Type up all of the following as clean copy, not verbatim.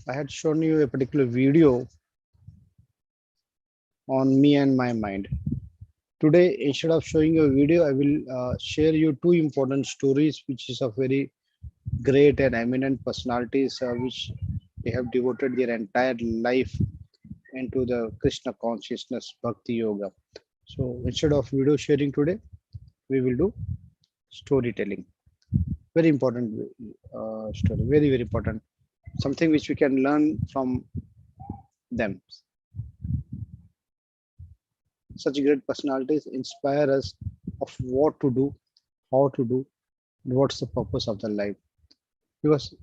I had shown you a particular video on me and my mind. Today, instead of showing you a video, I will share you two important stories, which is of very great and eminent personalities, which they have devoted their entire life into the Krishna consciousness, Bhakti Yoga. So instead of video sharing today, we will do storytelling. Very important story, very important. Something which we can learn from them. Such great personalities inspire us of what to do, how to do, and what's the purpose of the life. Because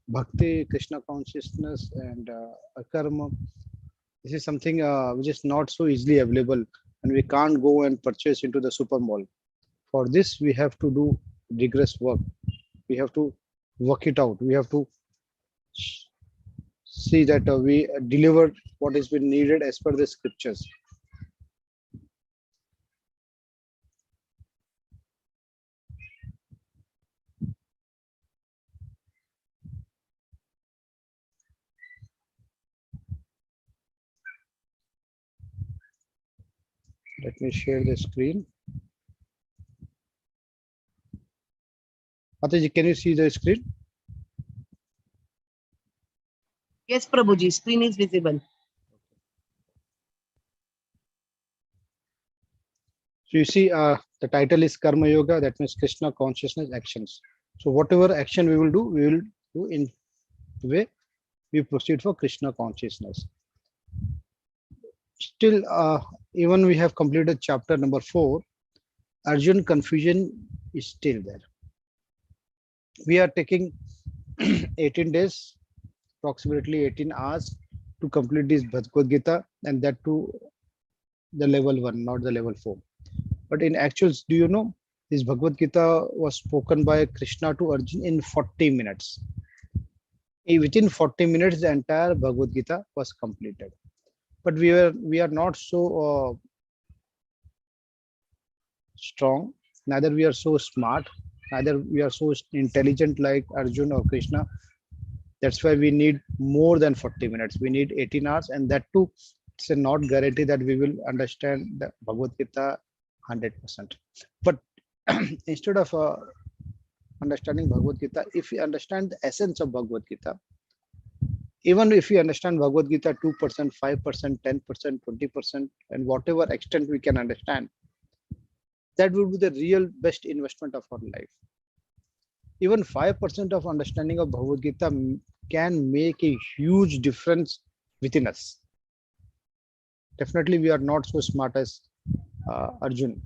Bhakti, Krishna consciousness, and Karma, this is something which is not so easily available, and we can't go and purchase into the super mall. For this, we have to do rigorous work. We have to work it out. We have to see that we deliver what has been needed as per the scriptures. Let me share the screen. Ataji, can you see the screen? Yes, Prabhuji, screen is visible. So you see, the title is Karma Yoga. That means Krishna consciousness actions. So whatever action we will do in the way we proceed for Krishna consciousness. Still, even we have completed chapter number 4. Arjun confusion is still there. We are taking 18 days, approximately 18 hours to complete this Bhagavad Gita, and that to the level 1, not the level 4. But in actuals, do you know, this Bhagavad Gita was spoken by Krishna to Arjun in 40 minutes. Within 40 minutes, the entire Bhagavad Gita was completed. But we are not so strong, neither we are so smart, neither we are so intelligent like Arjun or Krishna. That's why we need more than 40 minutes. We need 18 hours, and that too, it's a not guarantee that we will understand the Bhagavad Gita 100%. But instead of understanding Bhagavad Gita, if we understand the essence of Bhagavad Gita, even if we understand Bhagavad Gita 2%, 5%, 10%, 20%, and whatever extent we can understand, that will be the real best investment of our life. Even 5% of understanding of Bhagavad Gita can make a huge difference within us. Definitely, we are not so smart as Arjun,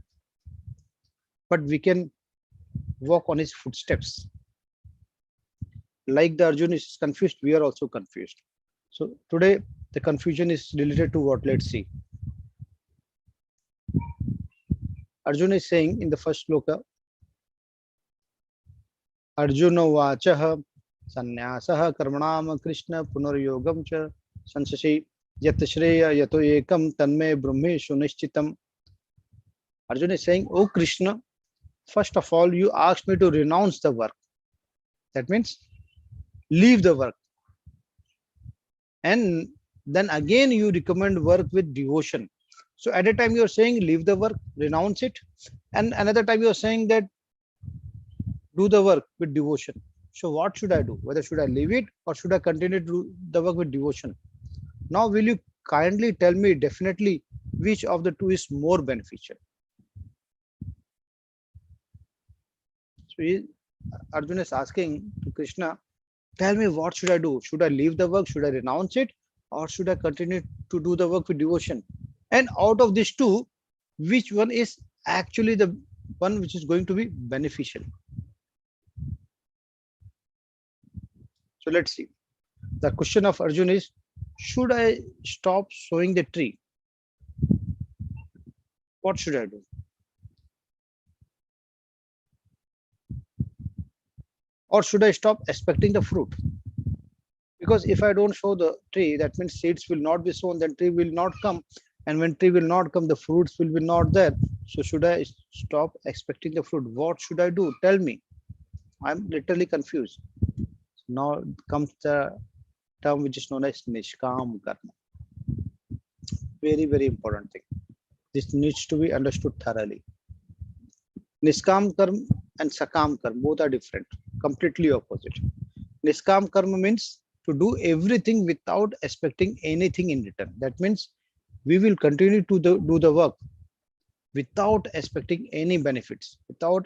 but we can walk on his footsteps. Like the Arjun is confused, we are also confused. So today, the confusion is related to what? Let's see. Arjun is saying in the first sloka, Arjuna vachaha sannyasah karmanam Krishna punaryogam cha sansasi yat shreya yato ekam tanme brahmeshu nishchitam. Arjuna is saying, oh Krishna, first of all, you asked me to renounce the work. That means leave the work. And then again, you recommend work with devotion. So at a time you are saying leave the work, renounce it. And another time you are saying that do the work with devotion. So what should I do? Whether should I leave it or should I continue to do the work with devotion? Now, will you kindly tell me definitely which of the two is more beneficial? So Arjuna is asking to Krishna, tell me what should I do? Should I leave the work? Should I renounce it? Or should I continue to do the work with devotion? And out of these two, which one is actually the one which is going to be beneficial? So let's see. The question of Arjun is, should I stop sowing the tree? What should I do? Or should I stop expecting the fruit? Because if I don't sow the tree, that means seeds will not be sown, then tree will not come. And when tree will not come, the fruits will be not there. So should I stop expecting the fruit? What should I do? Tell me. I'm literally confused. Now comes the term which is known as Nishkam Karma. Very, very important thing. This needs to be understood thoroughly. Niskam Karma and Sakam Karma both are different, completely opposite. Niskam Karma means to do everything without expecting anything in return. That means we will continue to do the work without expecting any benefits, without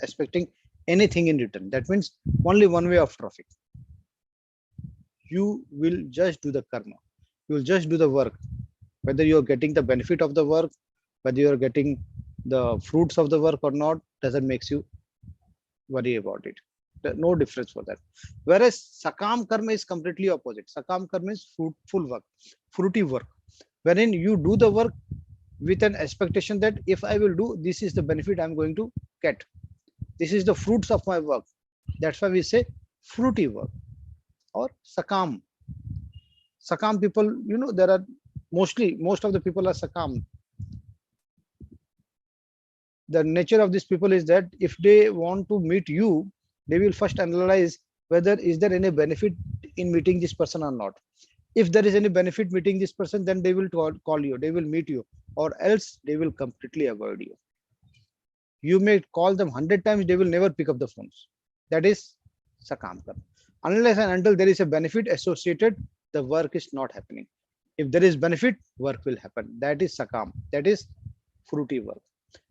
expecting anything in return. That means only one way of traffic. You will just do the karma. You will just do the work. Whether you are getting the benefit of the work, whether you are getting the fruits of the work or not, doesn't makes you worry about it. There's no difference for that. Whereas Sakam Karma is completely opposite. Sakam Karma is fruitful work, fruity work, wherein you do the work with an expectation that if I will do, this is the benefit I'm going to get. This is the fruits of my work. That's why we say fruity work or Sakam. Sakam people, there are most of the people are Sakam. The nature of these people is that if they want to meet you, they will first analyze whether is there any benefit in meeting this person or not. If there is any benefit meeting this person, then they will call you, they will meet you, or else they will completely avoid you. You may call them 100 times, they will never pick up the phones. That is Sakam Karma. Unless and until there is a benefit associated, the work is not happening. If there is benefit, work will happen. That is Sakam. That is fruity work.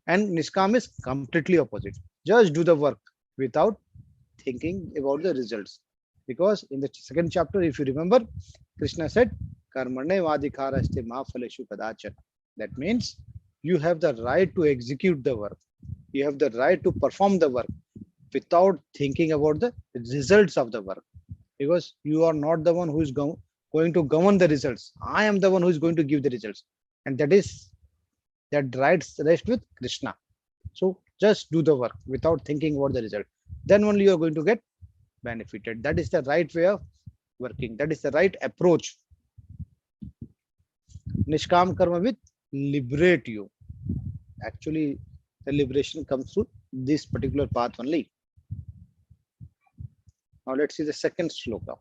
And Niskam is completely opposite. Just do the work without thinking about the results. Because in the second chapter, if you remember, Krishna said, Karmane vadikaraste ma phaleshu kadachan. That means you have the right to execute the work. You have the right to perform the work without thinking about the results of the work. Because you are not the one who is going to govern the results. I am the one who is going to give the results. And that rights rest with Krishna. So just do the work without thinking about the result. Then only you are going to get benefited. That is the right way of working. That is the right approach. Nishkam karma will liberate you. Actually, the liberation comes through this particular path only. Now let's see the second sloka.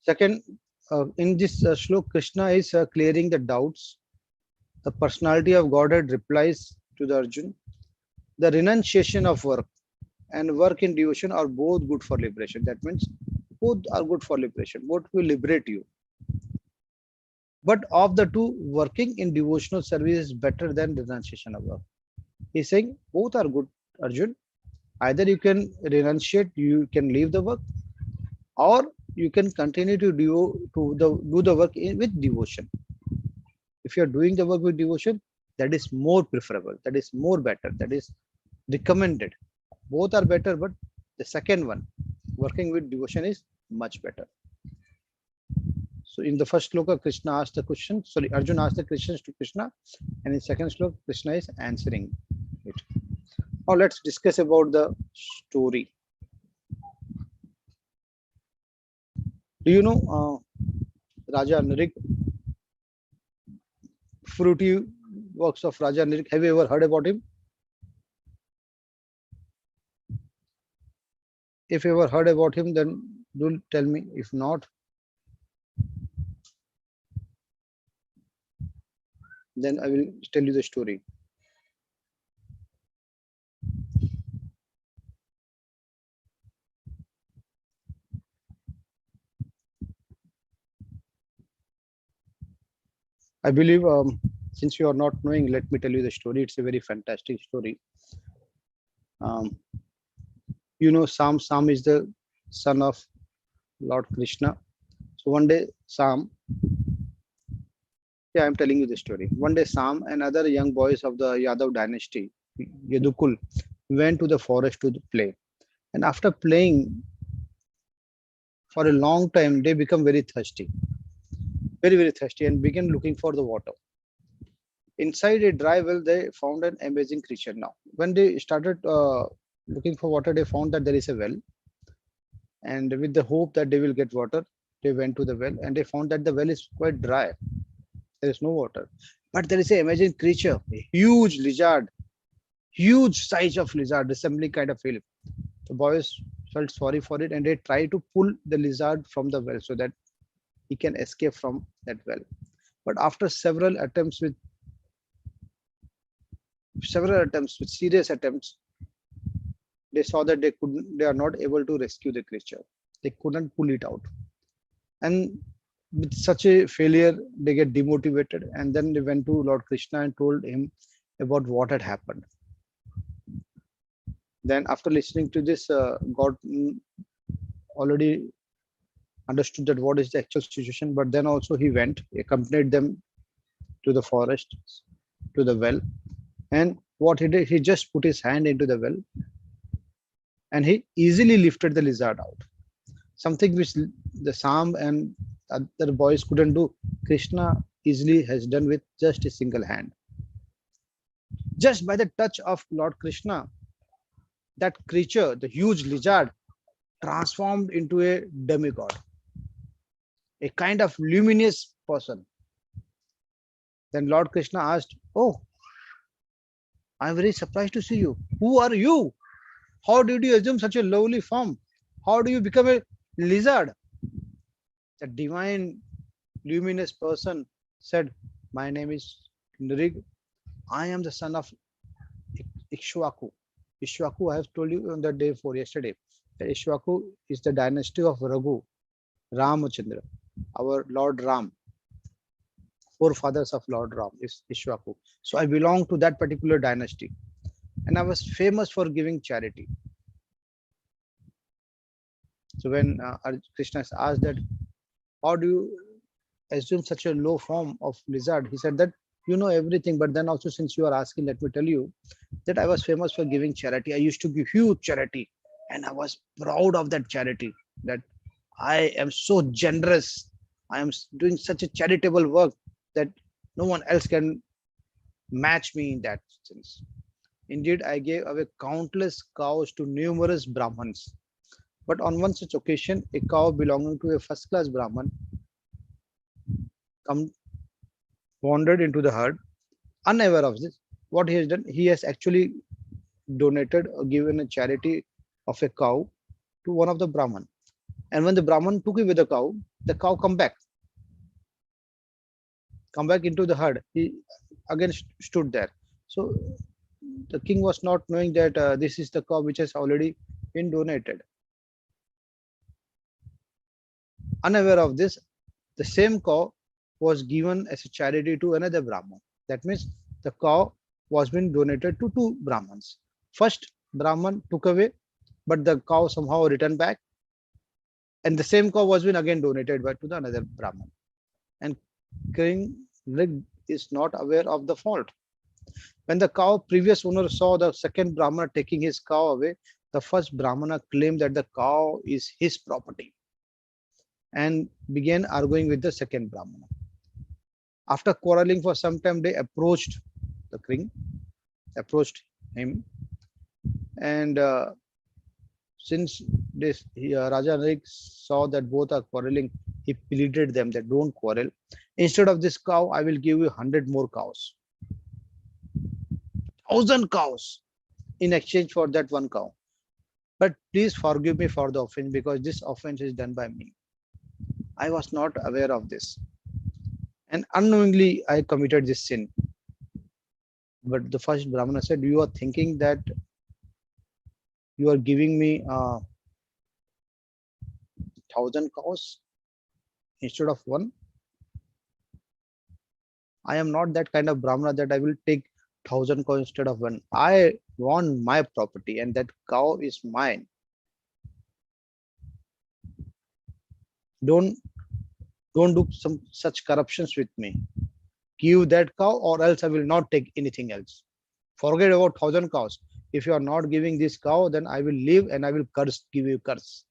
Second, in this slok, Krishna is clearing the doubts. The personality of Godhead replies to the Arjun. The renunciation of work and work in devotion are both good for liberation. That means both are good for liberation. Both will liberate you. But of the two, working in devotional service is better than renunciation of work. He's saying both are good, Arjun. Either you can renunciate, you can leave the work, or you can continue to do the work with devotion. If you are doing the work with devotion, that is more preferable, that is more better, that is recommended. Both are better, but the second one, working with devotion, is much better. So in the first sloka, Krishna asked the question, sorry, Arjun asked the questions to Krishna, and in second sloka, Krishna is answering it. Now let's discuss about the story. Do you know Raja Nirik, fruity works of Raja Nirik? Have you ever heard about him? If you ever heard about him, then do tell me. If not, then I will tell you the story. I believe since you are not knowing, let me tell you the story. It's a very fantastic story. Sam is the son of Lord Krishna. So one day, I'm telling you the story. One day, Sam and other young boys of the Yadav dynasty, Yadukul, went to the forest to play. And after playing for a long time, they become very thirsty, very, very thirsty, and began looking for the water. Inside a dry well, they found an amazing creature. Now, when they started looking for water, they found that there is a well. And with the hope that they will get water, they went to the well and they found that the well is quite dry. There is no water. But there is a amazing creature, a huge lizard, huge size of lizard, resembling kind of hill. The boys felt sorry for it and they tried to pull the lizard from the well so that he can escape from that well. But after several attempts with serious attempts, they saw that they are not able to rescue the creature. They couldn't pull it out. And with such a failure, they get demotivated. And then they went to Lord Krishna and told him about what had happened. Then, after listening to this, God already understood that what is the actual situation. But then also he went, accompanied them to the forest, to the well. And what he did, he just put his hand into the well and he easily lifted the lizard out. Something which the Sam and other boys couldn't do, Krishna easily has done with just a single hand. Just by the touch of Lord Krishna, that creature, the huge lizard, transformed into a demigod, a kind of luminous person. Then Lord Krishna asked, "Oh, I'm very surprised to see you. Who are you? How did you assume such a lowly form? How do you become a lizard?" The divine luminous person said, "My name is Nrig. I am the son of Ikshwaku." Ishwaku, I have told you on the day before yesterday, that Ishwaku is the dynasty of Raghu, Ramachandra, our Lord Ram, forefathers of Lord Ram is Ishwaku. So I belong to that particular dynasty, and I was famous for giving charity. So when Krishna is asked that, how do you assume such a low form of lizard? He said that you know everything, but then also since you are asking, let me tell you that I was famous for giving charity. I used to give huge charity, and I was proud of that charity. That I am so generous. I am doing such a charitable work that no one else can match me in that sense. Indeed, I gave away countless cows to numerous Brahmins. But on one such occasion, a cow belonging to a first class Brahman come, wandered into the herd, unaware of this. What he has done, he has actually donated or given a charity of a cow to one of the Brahman. And when the Brahman took away the cow come back into the herd. He again stood there. So the king was not knowing that this is the cow which has already been donated. Unaware of this, the same cow was given as a charity to another Brahman. That means the cow was being donated to two Brahmans. First Brahman took away, but the cow somehow returned back, and the same cow was being again donated by to the another Brahman. And King Rig is not aware of the fault. When the cow previous owner saw the second Brahmana taking his cow away, the first Brahmana claimed that the cow is his property and began arguing with the second Brahmana. After quarreling for some time, they approached the king, approached him, and since this Raja Rig saw that both are quarreling, he pleaded them that don't quarrel. Instead of this cow, I will give you 100 more cows, 1,000 cows in exchange for that one cow. But please forgive me for the offense because this offense is done by me. I was not aware of this. And unknowingly, I committed this sin. But the first Brahmana said, "You are thinking that you are giving me 1,000 cows instead of one. I am not that kind of Brahmana that I will take 1,000 cows instead of one. I want my property, and that cow is mine. Don't don't do some such corruptions with me. Give that cow, or else I will not take anything else. Forget about 1,000 cows. If you are not giving this cow, then I will leave and I will give you curse."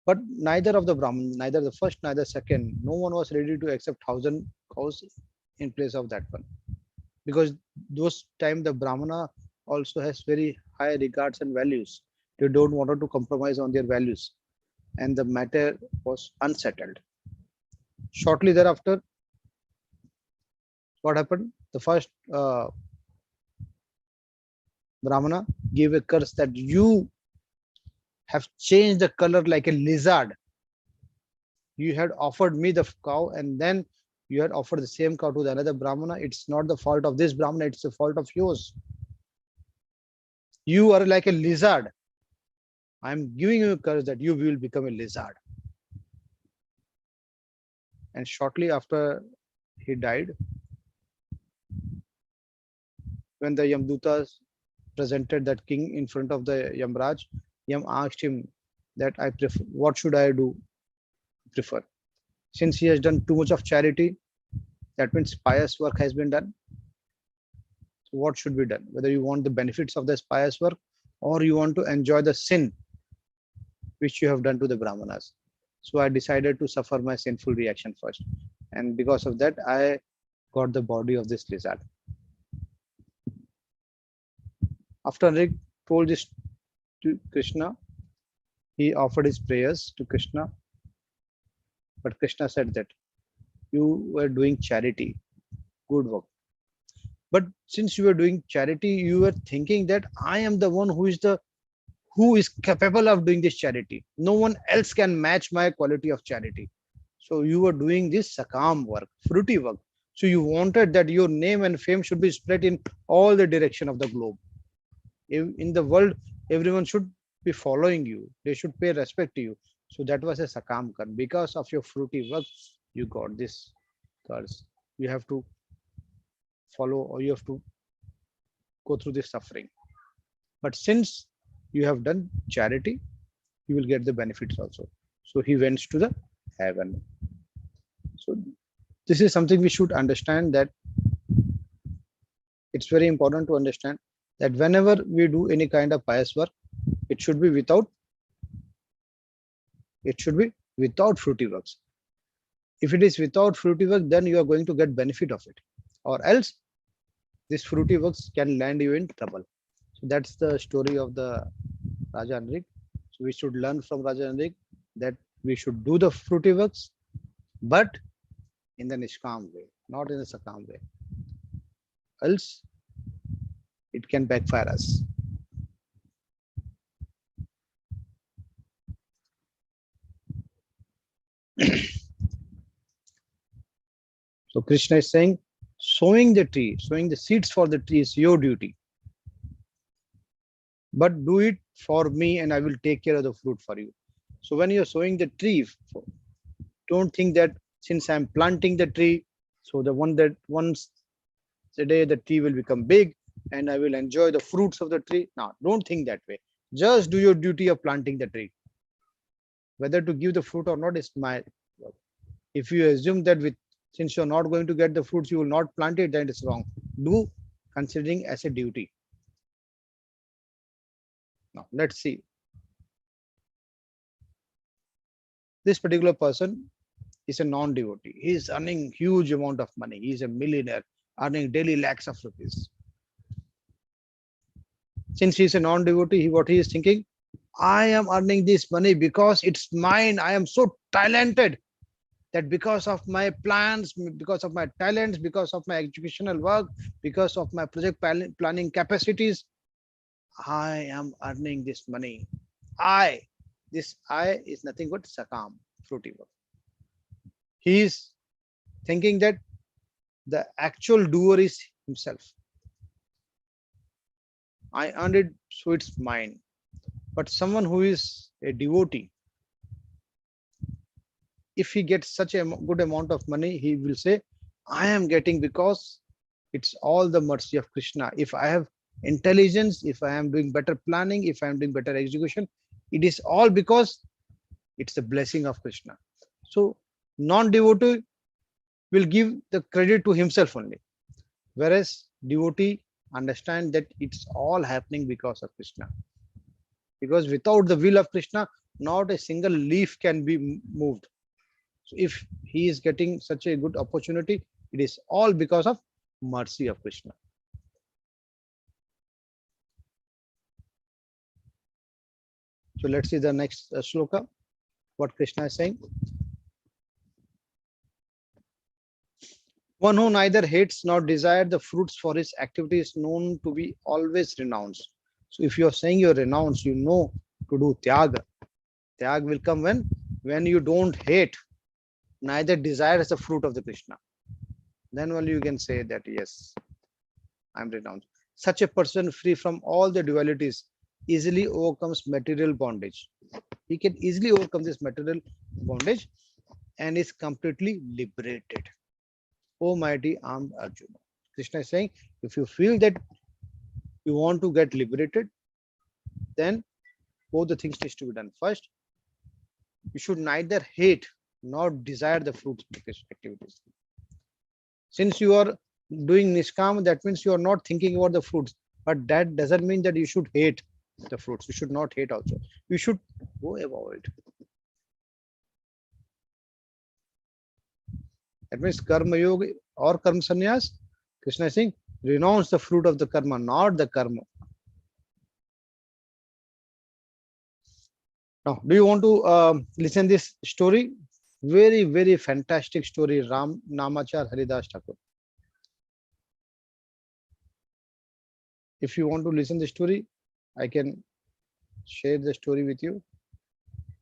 But neither of the Brahmin, neither the first, neither second, no one was ready to accept 1,000 cows in place of that one. Because those time the Brahmana also has very high regards and values. They don't want to compromise on their values, and the matter was unsettled. Shortly thereafter, what happened? The first Brahmana gave a curse that you have changed the color like a lizard. You had offered me the cow, and then you had offered the same cow to the another Brahmana. It's not the fault of this Brahmana, it's the fault of yours. You are like a lizard. I'm giving you a curse that you will become a lizard. And shortly after he died, when the Yamdutas presented that king in front of the Yamraj, Yam asked him that I prefer, what should I do prefer? Since he has done too much of charity, that means pious work has been done. So what should be done? Whether you want the benefits of this pious work or you want to enjoy the sin which you have done to the Brahmanas. So I decided to suffer my sinful reaction first. And because of that, I got the body of this lizard. After Rick told this to Krishna, he offered his prayers to Krishna. But Krishna said that you were doing charity, good work. But since you were doing charity, you were thinking that I am the one who is capable of doing this charity. No one else can match my quality of charity. So you were doing this sakam work, fruity work. So you wanted that your name and fame should be spread in all the direction of the globe. In the world, everyone should be following you. They should pay respect to you. So that was a sakam karma. Because of your fruity work, you got this curse. You have to follow or you have to go through this suffering. But since you have done charity, you will get the benefits also. So he went to the heaven. So this is something we should understand, that it's very important to understand that whenever we do any kind of pious work, it should be without fruity works. If it is without fruity work, then you are going to get benefit of it, or else this fruity works can land you in trouble. So that's the story of the Raja Anrik. So we should learn from Raja Anrik that we should do the fruity works, but in the Nishkam way, not in the Sakam way. Else it can backfire us. So Krishna is saying, sowing the tree, sowing the seeds for the tree is your duty. But do it for me and I will take care of the fruit for you. So when you're sowing the tree, don't think that since I'm planting the tree, so the one that once a day the tree will become big and I will enjoy the fruits of the tree. Now, don't think that way. Just do your duty of planting the tree. Whether to give the fruit or not is my work. If you assume that since you're not going to get the fruits, you will not plant it, then it's wrong. Do considering as a duty. Now, let's see. This particular person is a non-devotee. He is earning huge amount of money. He is a millionaire, earning daily lakhs of rupees. Since he is a non-devotee, what he is thinking, I am earning this money because it's mine. I am so talented that because of my plans, because of my talents, because of my educational work, because of my project planning capacities, I am earning this money. This I is nothing but sakam, fruity work. He is thinking that the actual doer is himself. I earned it, so it's mine. But someone who is a devotee, if he gets such a good amount of money, he will say, I am getting because it's all the mercy of Krishna. If I have intelligence, if I am doing better planning, if I am doing better execution, it is all because it's the blessing of Krishna. So non-devotee will give the credit to himself only, whereas devotee understand that it's all happening because of Krishna. Because without the will of Krishna, not a single leaf can be moved. So if he is getting such a good opportunity, it is all because of mercy of Krishna. So let's see the next shloka. What Krishna is saying. One who neither hates nor desires the fruits for his activity is known to be always renounced. So if you are saying you renounce, you know to do tyag. Tyag will come when you don't hate, neither desires the fruit of the Krishna. Then only you can say that yes, I am renounced. Such a person free from all the dualities easily overcomes material bondage. He can easily overcome this material bondage and is completely liberated. O mighty armed Arjuna. Krishna is saying, if you feel that you want to get liberated, then both the things needs to be done. First, you should neither hate nor desire the fruits of these activities. Since you are doing niskam, that means you are not thinking about the fruits. But that doesn't mean that you should hate the fruits. You should not hate also. You should go about it. That means karma yoga or karma sannyas. Krishna is saying, renounce the fruit of the karma, not the karma. Now, do you want to listen this story? Very, very fantastic story. Ram Namachar Haridas Thakur. If you want to listen the story, I can share the story with you.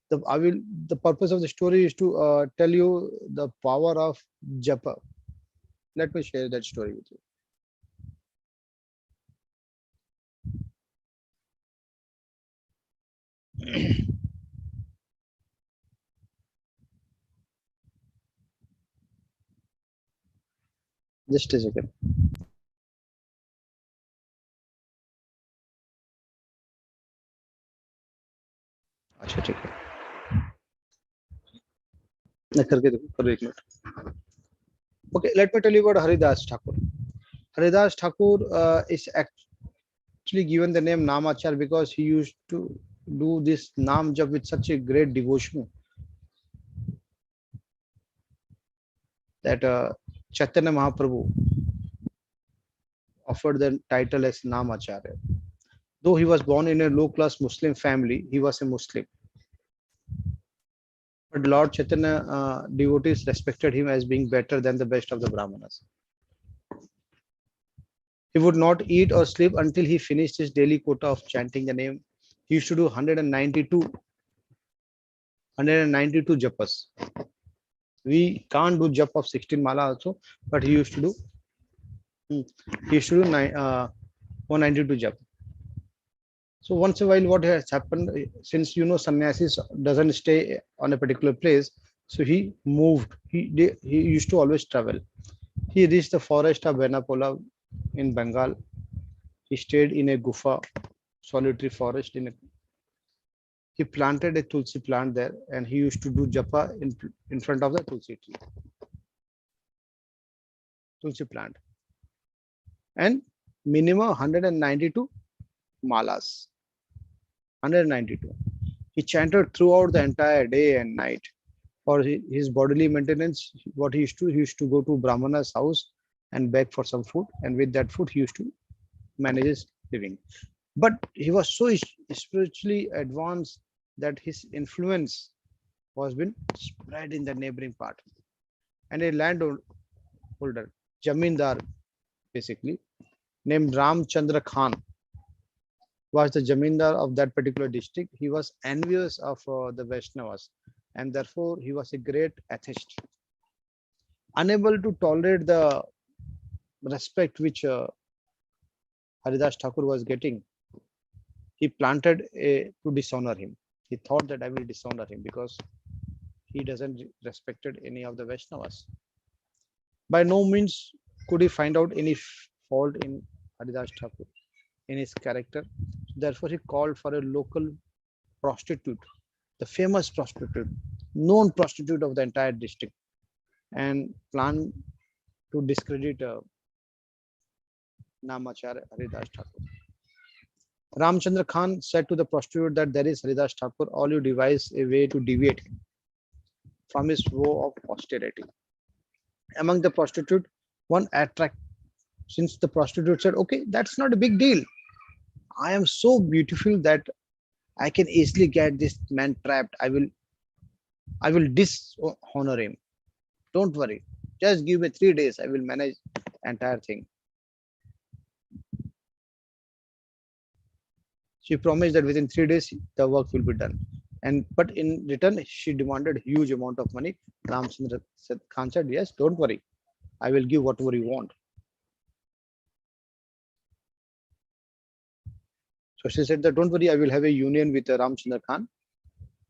The purpose of the story is to tell you the power of japa. Let me share that story with you. Just a second. अच्छा ठीक है मैं करके देखो करो एक minute. Okay, let me tell you about Haridas Thakur. Haridas Thakur is actually given the name Namachar because he used to do this Nam Jap with such a great devotion that Chaitanya Mahaprabhu offered the title as Namacharya. Though he was born in a low-class Muslim family, he was a Muslim. But Lord Chaitanya devotees respected him as being better than the best of the Brahmanas. He would not eat or sleep until he finished his daily quota of chanting the name. He used to do 192 japas. We can't do jap of 16 mala also, but he used to do 192 jap. So once in a while, what has happened, since sannyasis doesn't stay on a particular place, so he moved. He used to always travel. He reached the forest of Benapola in Bengal. He stayed in a gufa, solitary forest. He planted a tulsi plant there, and he used to do japa in front of the tulsi tree, tulsi plant, and minimum 192 malas. 192. He chanted throughout the entire day and night. For his bodily maintenance, what he used to go to Brahmana's house and beg for some food, and with that food, he used to manage his living. But he was so spiritually advanced that his influence was been spread in the neighboring part. And a landholder, Jamindar, basically, named Ram Chandra Khan, was the Jamindar of that particular district. He was envious of the Vaishnavas, and therefore he was a great atheist. Unable to tolerate the respect which Haridas Thakur was getting, he planted to dishonor him. He thought that I will dishonor him because he doesn't respected any of the Vaishnavas. By no means could he find out any fault in Haridas Thakur, in his character. Therefore, he called for a local prostitute, the famous prostitute, known prostitute of the entire district, and planned to discredit Namacharya Haridas Thakur. Ramchandra Khan said to the prostitute that there is Haridas Thakur, all you devise a way to deviate him from his vow of austerity. Among the prostitute, one attract, since the prostitute said, okay, that's not a big deal. I am so beautiful that I can easily get this man trapped. I will dishonor him. Don't worry. Just give me 3 days. I will manage entire thing. She promised that within 3 days the work will be done. And but in return, she demanded huge amount of money. Ramchandra Khan said, "Yes, don't worry. I will give whatever you want." So she said that, "Don't worry. I will have a union with Ramchandra Khan.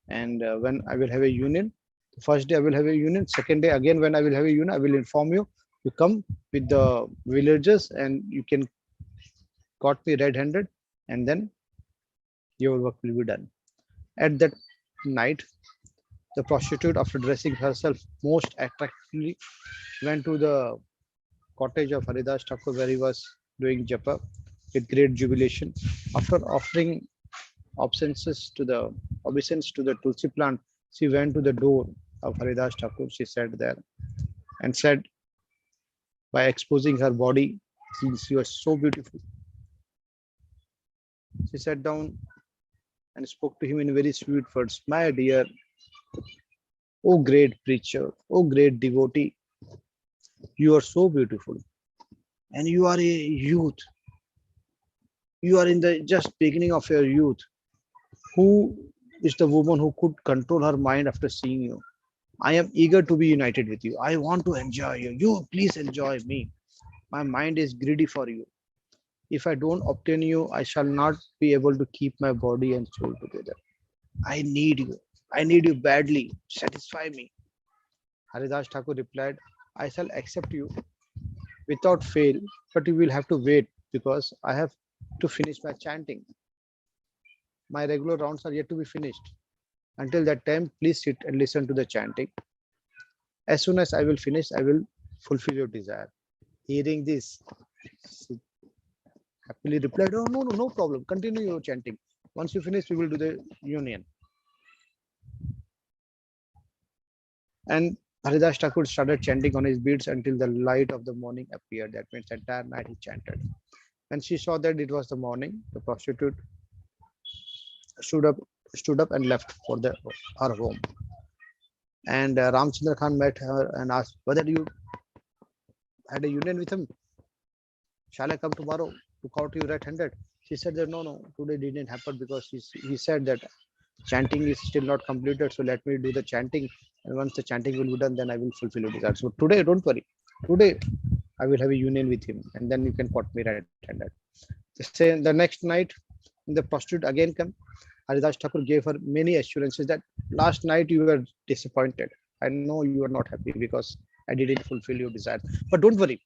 And when I will have a union, the first day I will have a union. Second day again when I will have a union, I will inform you. You come with the villagers and you can caught me red-handed, and then your work will be done." At that night, the prostitute, after dressing herself most attractively, went to the cottage of Haridas Thakur where he was doing japa with great jubilation. After offering obeisance to the obeisance to the tulsi plant, she went to the door of Haridas Thakur. She sat there and said, by exposing her body, since she was so beautiful, she sat down and spoke to him in very sweet words. My dear, oh great preacher, oh great devotee, you are so beautiful, and you are a youth. You are in the just beginning of your youth. Who is the woman who could control her mind after seeing you? I am eager to be united with you. I want to enjoy you. You please enjoy me. My mind is greedy for you. If I don't obtain you, I shall not be able to keep my body and soul together. I need you. I need you badly. Satisfy me. Haridas Thakur replied, I shall accept you without fail, but you will have to wait because I have to finish my chanting. My regular rounds are yet to be finished. Until that time, please sit and listen to the chanting. As soon as I will finish, I will fulfill your desire. Hearing this, she happily replied, oh, no, no, no problem. Continue your chanting. Once you finish, we will do the union. And Haridas Thakur started chanting on his beads until the light of the morning appeared. That means entire night he chanted. When she saw that it was the morning, the prostitute stood up, stood up and left for her home. And Ramchandra Khan met her and asked whether you had a union with him. Shall I come tomorrow to caught you red-handed? She said that no, no, today didn't happen because he said that chanting is still not completed. So let me do the chanting, and once the chanting will be done, then I will fulfill your desire. So today, don't worry. Today I will have a union with him, and then you can caught me red-handed. The next night, the prostitute again came. Haridas Thakur gave her many assurances that last night you were disappointed. I know you are not happy because I didn't fulfill your desire. But don't worry,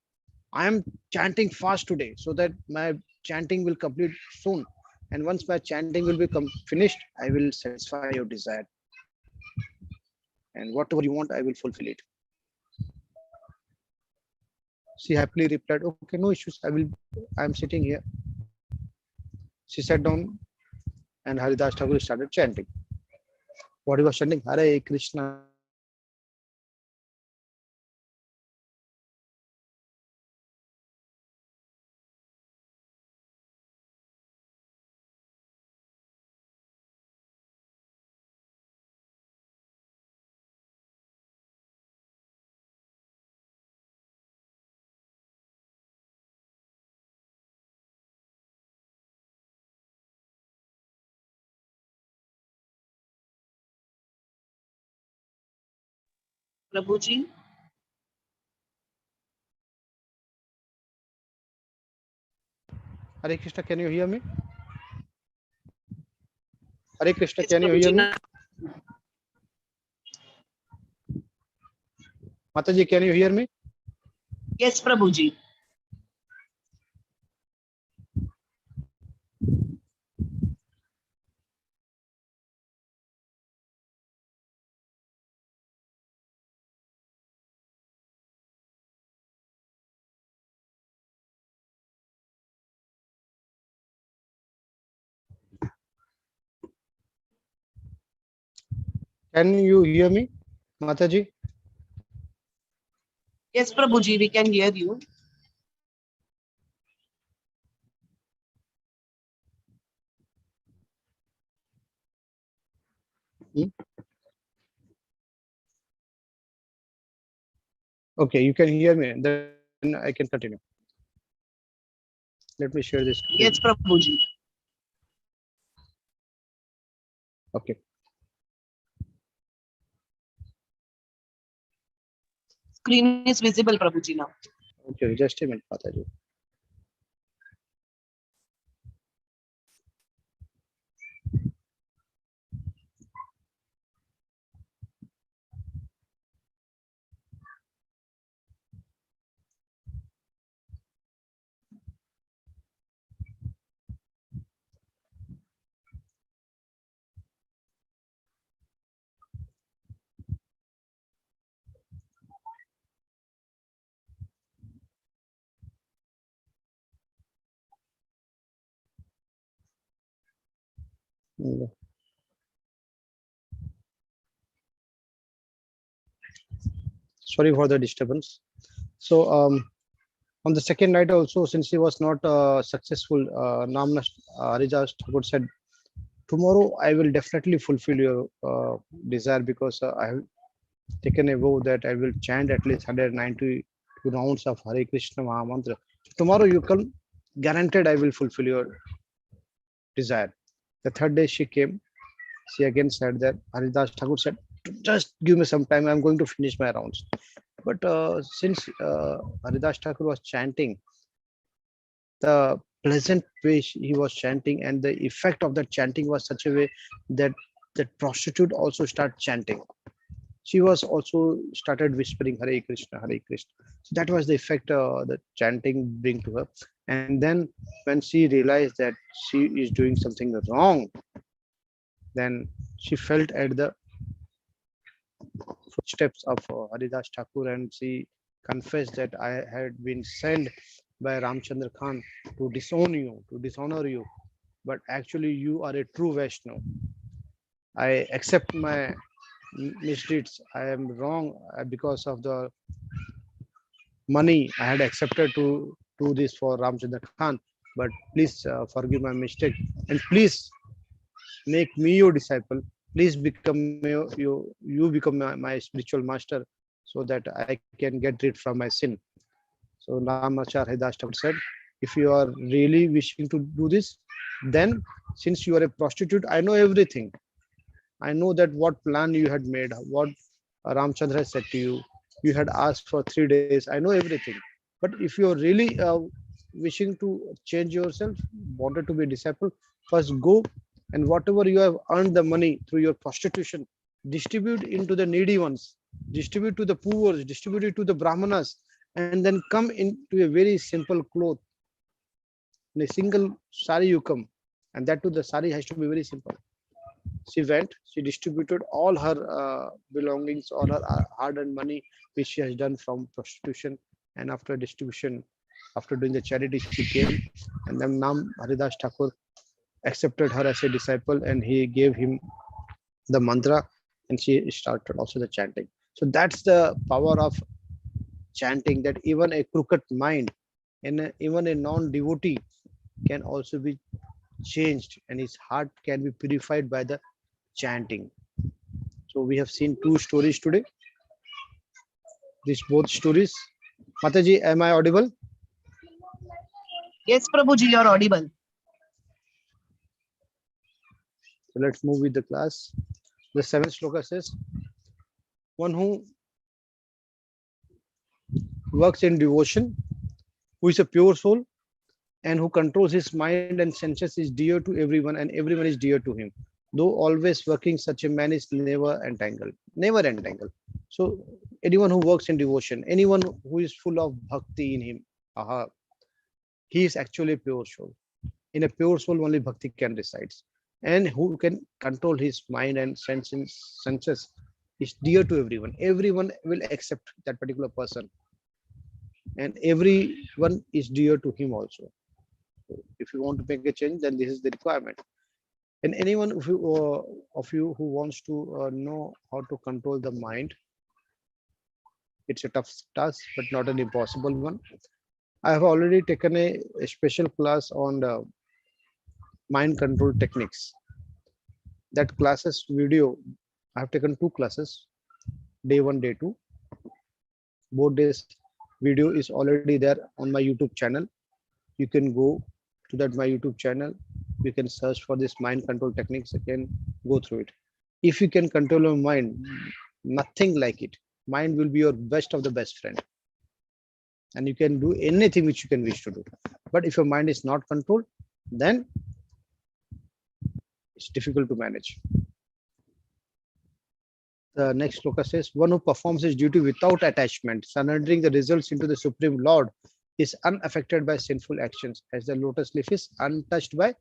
I am chanting fast today so that my chanting will complete soon. And once my chanting will be finished, I will satisfy your desire. And whatever you want, I will fulfill it. She happily replied, okay, no issues. I am sitting here. She sat down and Haridas Thakur started chanting. What he was chanting? Hare Krishna, Hare Krishna, Krishna Krishna, Hare Hare, Hare Rama, Hare Rama, Rama Rama, Hare Hare. He was chanting this until the time Prabhuji. Hare Krishna, can you hear me? Hare Krishna, Yes, can you hear Prabhuji. me? Now, Mataji, can you hear me? yes, Prabhuji. Can you hear me, Mataji? Yes, Prabhuji, we can hear you. Hmm? Okay, you can hear me. Then I can continue. Let me share the screen. Yes, Prabhuji. Okay. Screen is visible, Prabhuji, now. Okay, just a minute, Mataji. Mm, sorry for the disturbance. So, on the second night also, since he was not successful, Namna Haridas Thakur said, tomorrow I will definitely fulfill your desire because I have taken a vow that I will chant at least 192 rounds of Hare Krishna Mahamantra. Tomorrow you come, guaranteed I will fulfill your desire. The third day she came, she again said that Haridas Thakur said, just give me some time, I'm going to finish my rounds. But since Haridas Thakur was chanting, the pleasant way he was chanting and the effect of that chanting was such a way that that prostitute also started chanting. She was also started whispering Hare Krishna, Hare Krishna. So that was the effect that chanting bring to her. And then when she realized that she is doing something wrong, then she felt at the footsteps of Haridas Thakur and she confessed that I had been sent by Ramchandra Khan to disown you, to dishonor you. But actually, you are a true Vaishnav. I accept my misdeeds. I am wrong because of the money I had accepted to do this for Ramchandra Khan. But please forgive my mistake and please make me your disciple. Please become you become my spiritual master so that I can get rid from my sin. So Ramachar Haridas Thakur said, if you are really wishing to do this, then since you are a prostitute, I know everything. I know that what plan you had made, what Ramchandra said to you. You had asked for 3 days. I know everything. But if you're really wishing to change yourself, wanted to be a disciple, first go and whatever you have earned the money through your prostitution, distribute into the needy ones, distribute to the poor, distribute it to the brahmanas, and then come into a very simple cloth in a single sari you come, and that too the sari has to be very simple. She went, she distributed all her belongings, all her hard-earned money, which she has done from prostitution. And after distribution, after doing the charity, she came, and then Nam Haridas Thakur accepted her as a disciple, and he gave him the mantra, and she started also the chanting. So that's the power of chanting. That even a crooked mind and even a non-devotee can also be changed, and his heart can be purified by the chanting. So we have seen two stories today. These both stories. Mataji, am I audible? Yes, Prabhuji, you're audible. So let's move with the class. The seventh sloka says, one who works in devotion, who is a pure soul, and who controls his mind and senses is dear to everyone, and everyone is dear to him. Though always working, such a man is never entangled. Never entangled. So anyone who works in devotion, anyone who is full of bhakti in him, aha, he is actually a pure soul. In a pure soul, only bhakti can reside. And who can control his mind and senses is dear to everyone. Everyone will accept that particular person, and everyone is dear to him also. So if you want to make a change, then this is the requirement. And anyone of you who wants to know how to control the mind, it's a tough task, but not an impossible one. I have already taken a special class on mind control techniques. That classes video I have taken two classes, day one, day two. Both days video is already there on my YouTube channel. You can go to that my YouTube channel. You can search for this mind control techniques. You can go through it. If you can control your mind, nothing like it. Mind will be your best of the best friend, and you can do anything which you can wish to do. But if your mind is not controlled, then it's difficult to manage. The next sloka says, one who performs his duty without attachment, surrendering the results into the Supreme Lord, is unaffected by sinful actions, as the lotus leaf is untouched by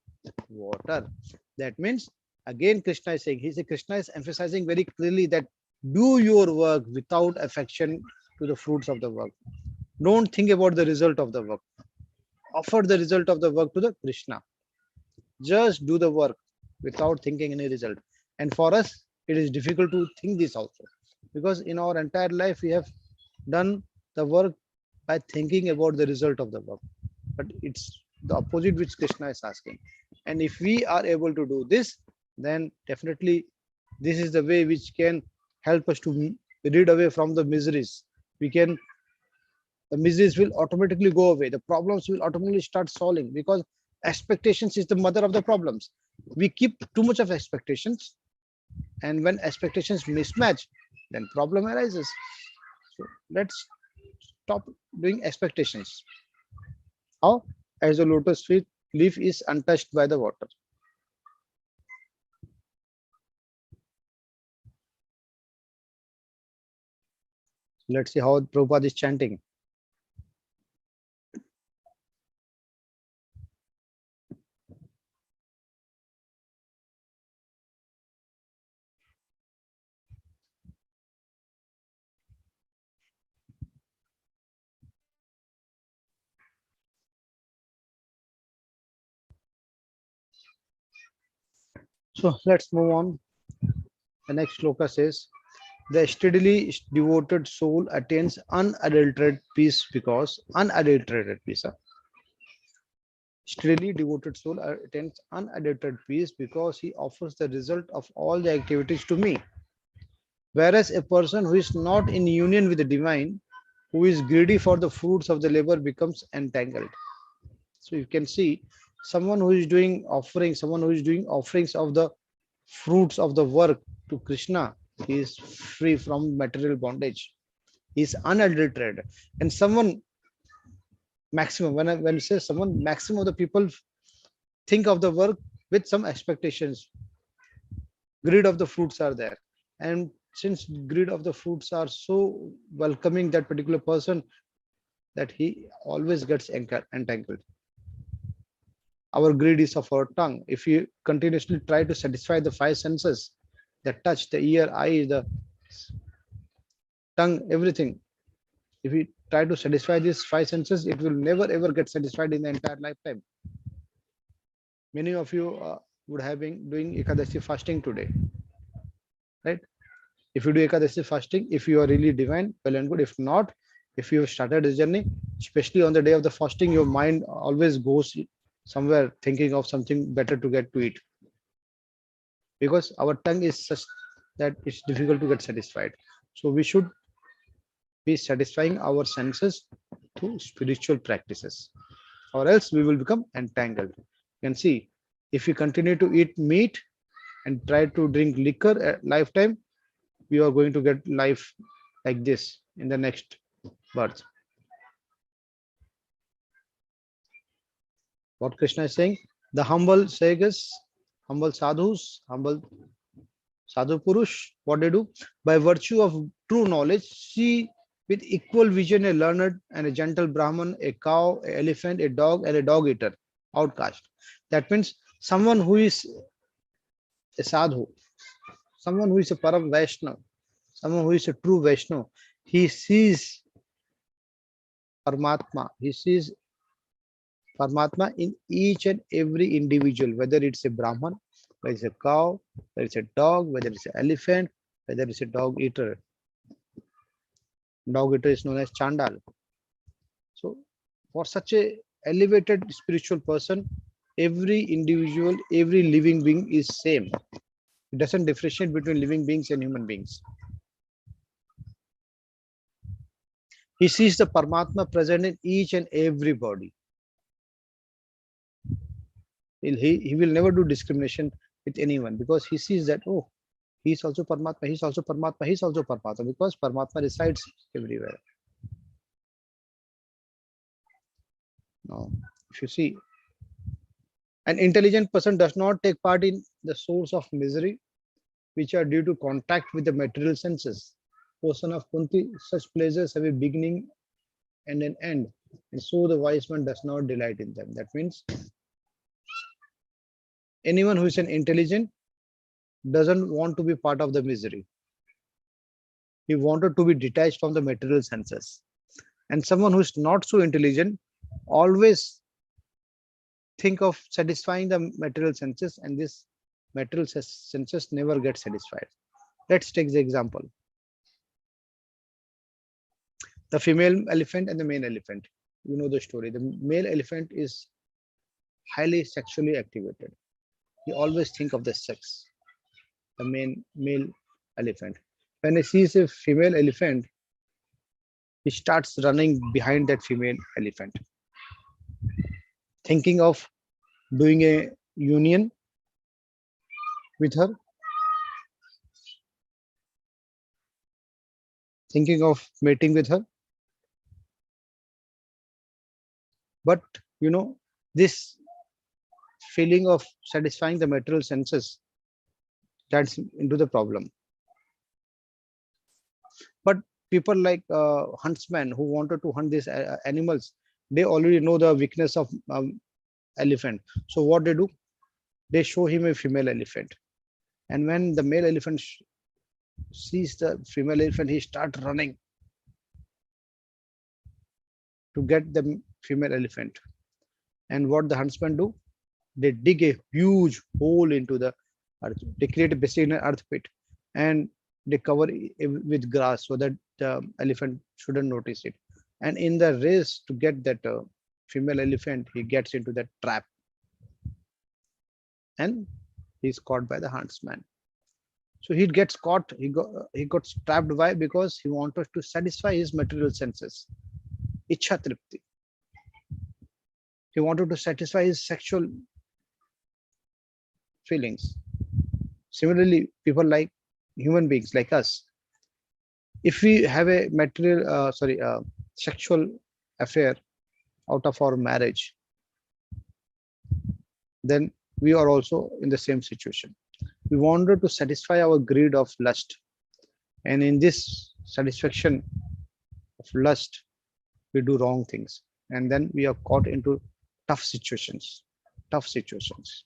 water. That means, again, Krishna is saying, Krishna is emphasizing very clearly that do your work without affection to the fruits of the work. Don't think about the result of the work. Offer the result of the work to the Krishna. Just do the work without thinking any result. And for us, it is difficult to think this also, because in our entire life we have done the work by thinking about the result of the work. But it's the opposite which Krishna is asking. And if we are able to do this, then definitely this is the way which can help us to rid away from the miseries. We can, the miseries will automatically go away. The problems will automatically start solving, because expectations is the mother of the problems. We keep too much of expectations, and when expectations mismatch, then problem arises. So let's stop doing expectations. How? As the lotus leaf is untouched by the water. Let's see how Prabhupada is chanting. So let's move on. The next sloka says, the steadily devoted soul attains unadulterated peace, because unadulterated peace. Steadily devoted soul attains unadulterated peace because he offers the result of all the activities to me. Whereas a person who is not in union with the divine, who is greedy for the fruits of the labor, becomes entangled. So you can see someone who is doing offerings, someone who is doing offerings of the fruits of the work to Krishna, he is free from material bondage. He is unadulterated. And someone maximum, when I say someone, maximum of the people think of the work with some expectations. Greed of the fruits are there. And since greed of the fruits are so welcoming that particular person, that he always gets entangled. Our greed is of our tongue. If you continuously try to satisfy the five senses, the touch, the ear, eye, the tongue, everything, if we try to satisfy these five senses, it will never ever get satisfied in the entire lifetime. Many of you would have been doing Ekadashi fasting today, right? If you do Ekadashi fasting, if you are really divine, well and good. If not, if you have started this journey, especially on the day of the fasting, your mind always goes somewhere thinking of something better to get to eat, because our tongue is such that it's difficult to get satisfied. So we should be satisfying our senses through spiritual practices, or else we will become entangled. You can see, if we continue to eat meat and try to drink liquor at lifetime, we are going to get life like this in the next birth. What Krishna is saying, the humble sages, humble sadhus, humble sadhu purush, what they do, by virtue of true knowledge, see with equal vision a learned and a gentle Brahman, a cow, an elephant, a dog, and a dog eater, outcast. That means someone who is a sadhu, someone who is a param Vaishnava, someone who is a true Vaishnava, he sees Paramatma, he sees Paramatma in each and every individual, whether it's a Brahman, whether it's a cow, whether it's a dog, whether it's an elephant, whether it's a dog eater. Dog eater is known as Chandal. So, for such a elevated spiritual person, every individual, every living being is same. He doesn't differentiate between living beings and human beings. He sees the Paramatma present in each and every body. He will never do discrimination with anyone because he sees that, oh, he's also Paramatma, he's also Paramatma, he's also Paramatma, because Paramatma resides everywhere. Now, if you see, an intelligent person does not take part in the source of misery, which are due to contact with the material senses. O son of Kunti, such pleasures have a beginning and an end, and so the wise man does not delight in them. That means anyone who is an intelligent doesn't want to be part of the misery. He wanted to be detached from the material senses. And someone who's not so intelligent always think of satisfying the material senses, and this material senses never get satisfied. Let's take the example. The female elephant and the male elephant. You know the story. The male elephant is highly sexually activated. He always think of the sex. The male elephant. When he sees a female elephant, he starts running behind that female elephant, thinking of doing a union with her, thinking of mating with her. But you know, this feeling of satisfying the material senses, that's into the problem. But people like huntsmen who wanted to hunt these animals, they already know the weakness of elephant. So what they do, they show him a female elephant, and when the male elephant sees the female elephant, he starts running to get the female elephant. And what the huntsmen do, they dig a huge hole into the earth. They create basically an earth pit, and they cover it with grass so that the elephant shouldn't notice it. And in the race to get that female elephant, he gets into that trap, and he's caught by the huntsman. So he gets caught. He got trapped. Why? Because he wanted to satisfy his material senses, ichha tripti. He wanted to satisfy his sexual feelings. Similarly, people like human beings like us, if we have a sexual affair out of our marriage, then we are also in the same situation. We wanted to satisfy our greed of lust, and in this satisfaction of lust, we do wrong things, and then we are caught into tough situations. Tough situations.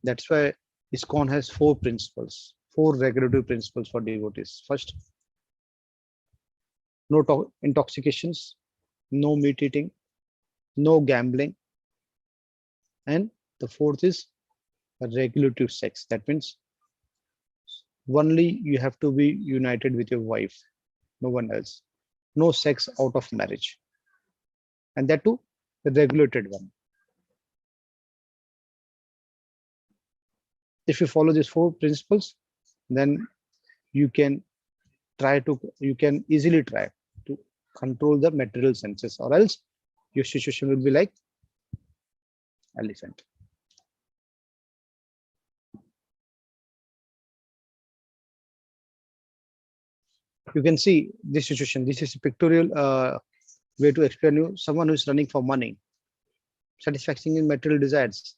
That's why ISKCON has four principles, four regulative principles for devotees. First, no intoxications, no meat eating, no gambling, and the fourth is regulative sex. That means only you have to be united with your wife, no one else. No sex out of marriage, and that too, the regulated one. If you follow these four principles, then you can easily try to control the material senses, or else your situation will be like elephant. You can see this situation. This is a pictorial way to explain you someone who is running for money, satisfaction in material desires.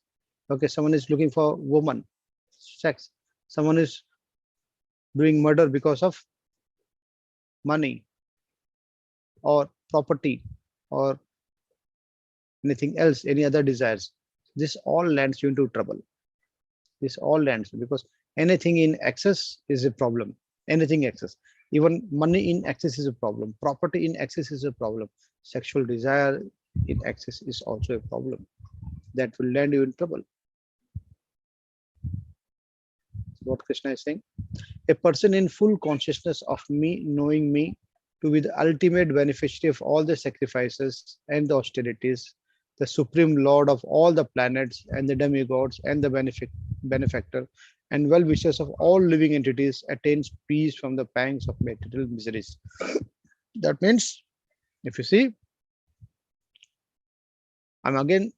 Okay, someone is looking for woman, sex. Someone is doing murder because of money or property or anything else, any other desires. This all lands you into trouble. This all lands because anything in excess is a problem. Anything excess, even money in excess is a problem. Property in excess is a problem. Sexual desire in excess is also a problem. That will land you in trouble. What Krishna is saying. A person in full consciousness of me, knowing me to be the ultimate beneficiary of all the sacrifices and the austerities, the supreme lord of all the planets and the demigods and the benefactor and well wishers of all living entities, attains peace from the pangs of material miseries. That means, if you see, I'm again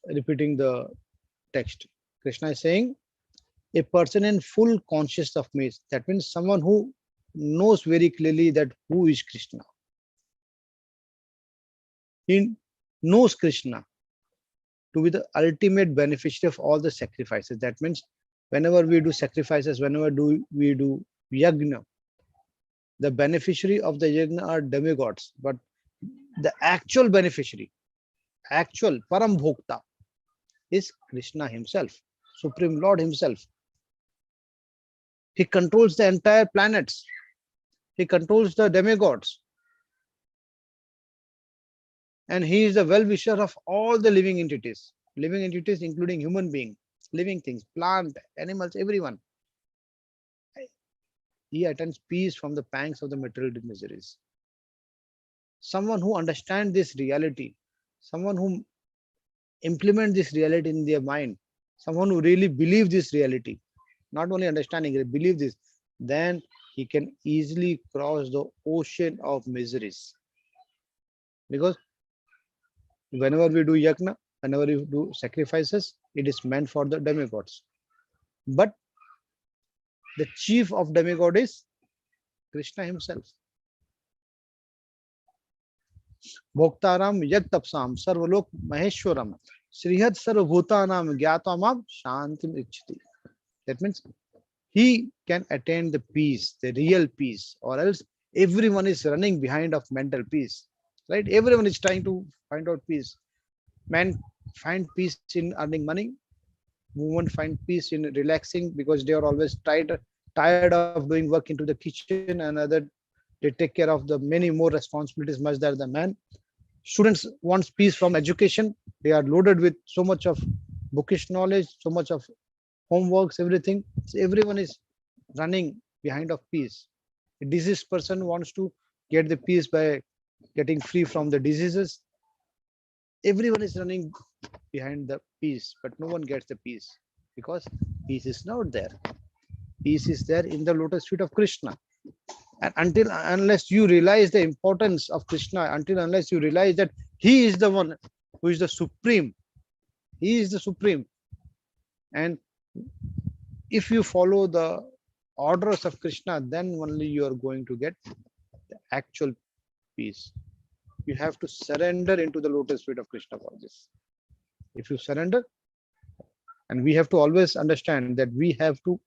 repeating the text. Krishna is saying, a person in full conscious of me. That means someone who knows very clearly that who is Krishna. He knows Krishna to be the ultimate beneficiary of all the sacrifices. That means whenever we do sacrifices, whenever we do yagna, the beneficiary of the yagna are demigods, but the actual beneficiary, actual param bhokta, is Krishna himself, Supreme Lord himself. He controls the entire planets. He controls the demigods. And he is the well-wisher of all the living entities including human being, living things, plant, animals, everyone. He attains peace from the pangs of the material miseries. Someone who understands this reality, someone who implement this reality in their mind, someone who really believe this reality, not only understanding it, believe this, then he can easily cross the ocean of miseries. Because whenever we do yajna, whenever we do sacrifices, it is meant for the demigods. But the chief of demigod is Krishna himself. Bhoktaram yat tapsam sarvalok maheshwaram srihad sarvabhutanam gyatamam shantim ichchati. That means he can attain the peace, the real peace, or else everyone is running behind of mental peace. Right? Everyone is trying to find out peace. Men find peace in earning money. Women find peace in relaxing because they are always tired of doing work into the kitchen, and other they take care of the many more responsibilities much than the man. Students want peace from education. They are loaded with so much of bookish knowledge, so much of homeworks, everything. So everyone is running behind of peace. A diseased person wants to get the peace by getting free from the diseases. Everyone is running behind the peace, but no one gets the peace because peace is not there. Peace is there in the lotus feet of Krishna. And until unless you realize the importance of Krishna, until unless you realize that he is the one who is the supreme, he is the supreme. And if you follow the orders of Krishna, then only you are going to get the actual peace. You have to surrender into the lotus feet of Krishna for this. If you surrender, and we have to always understand that we have to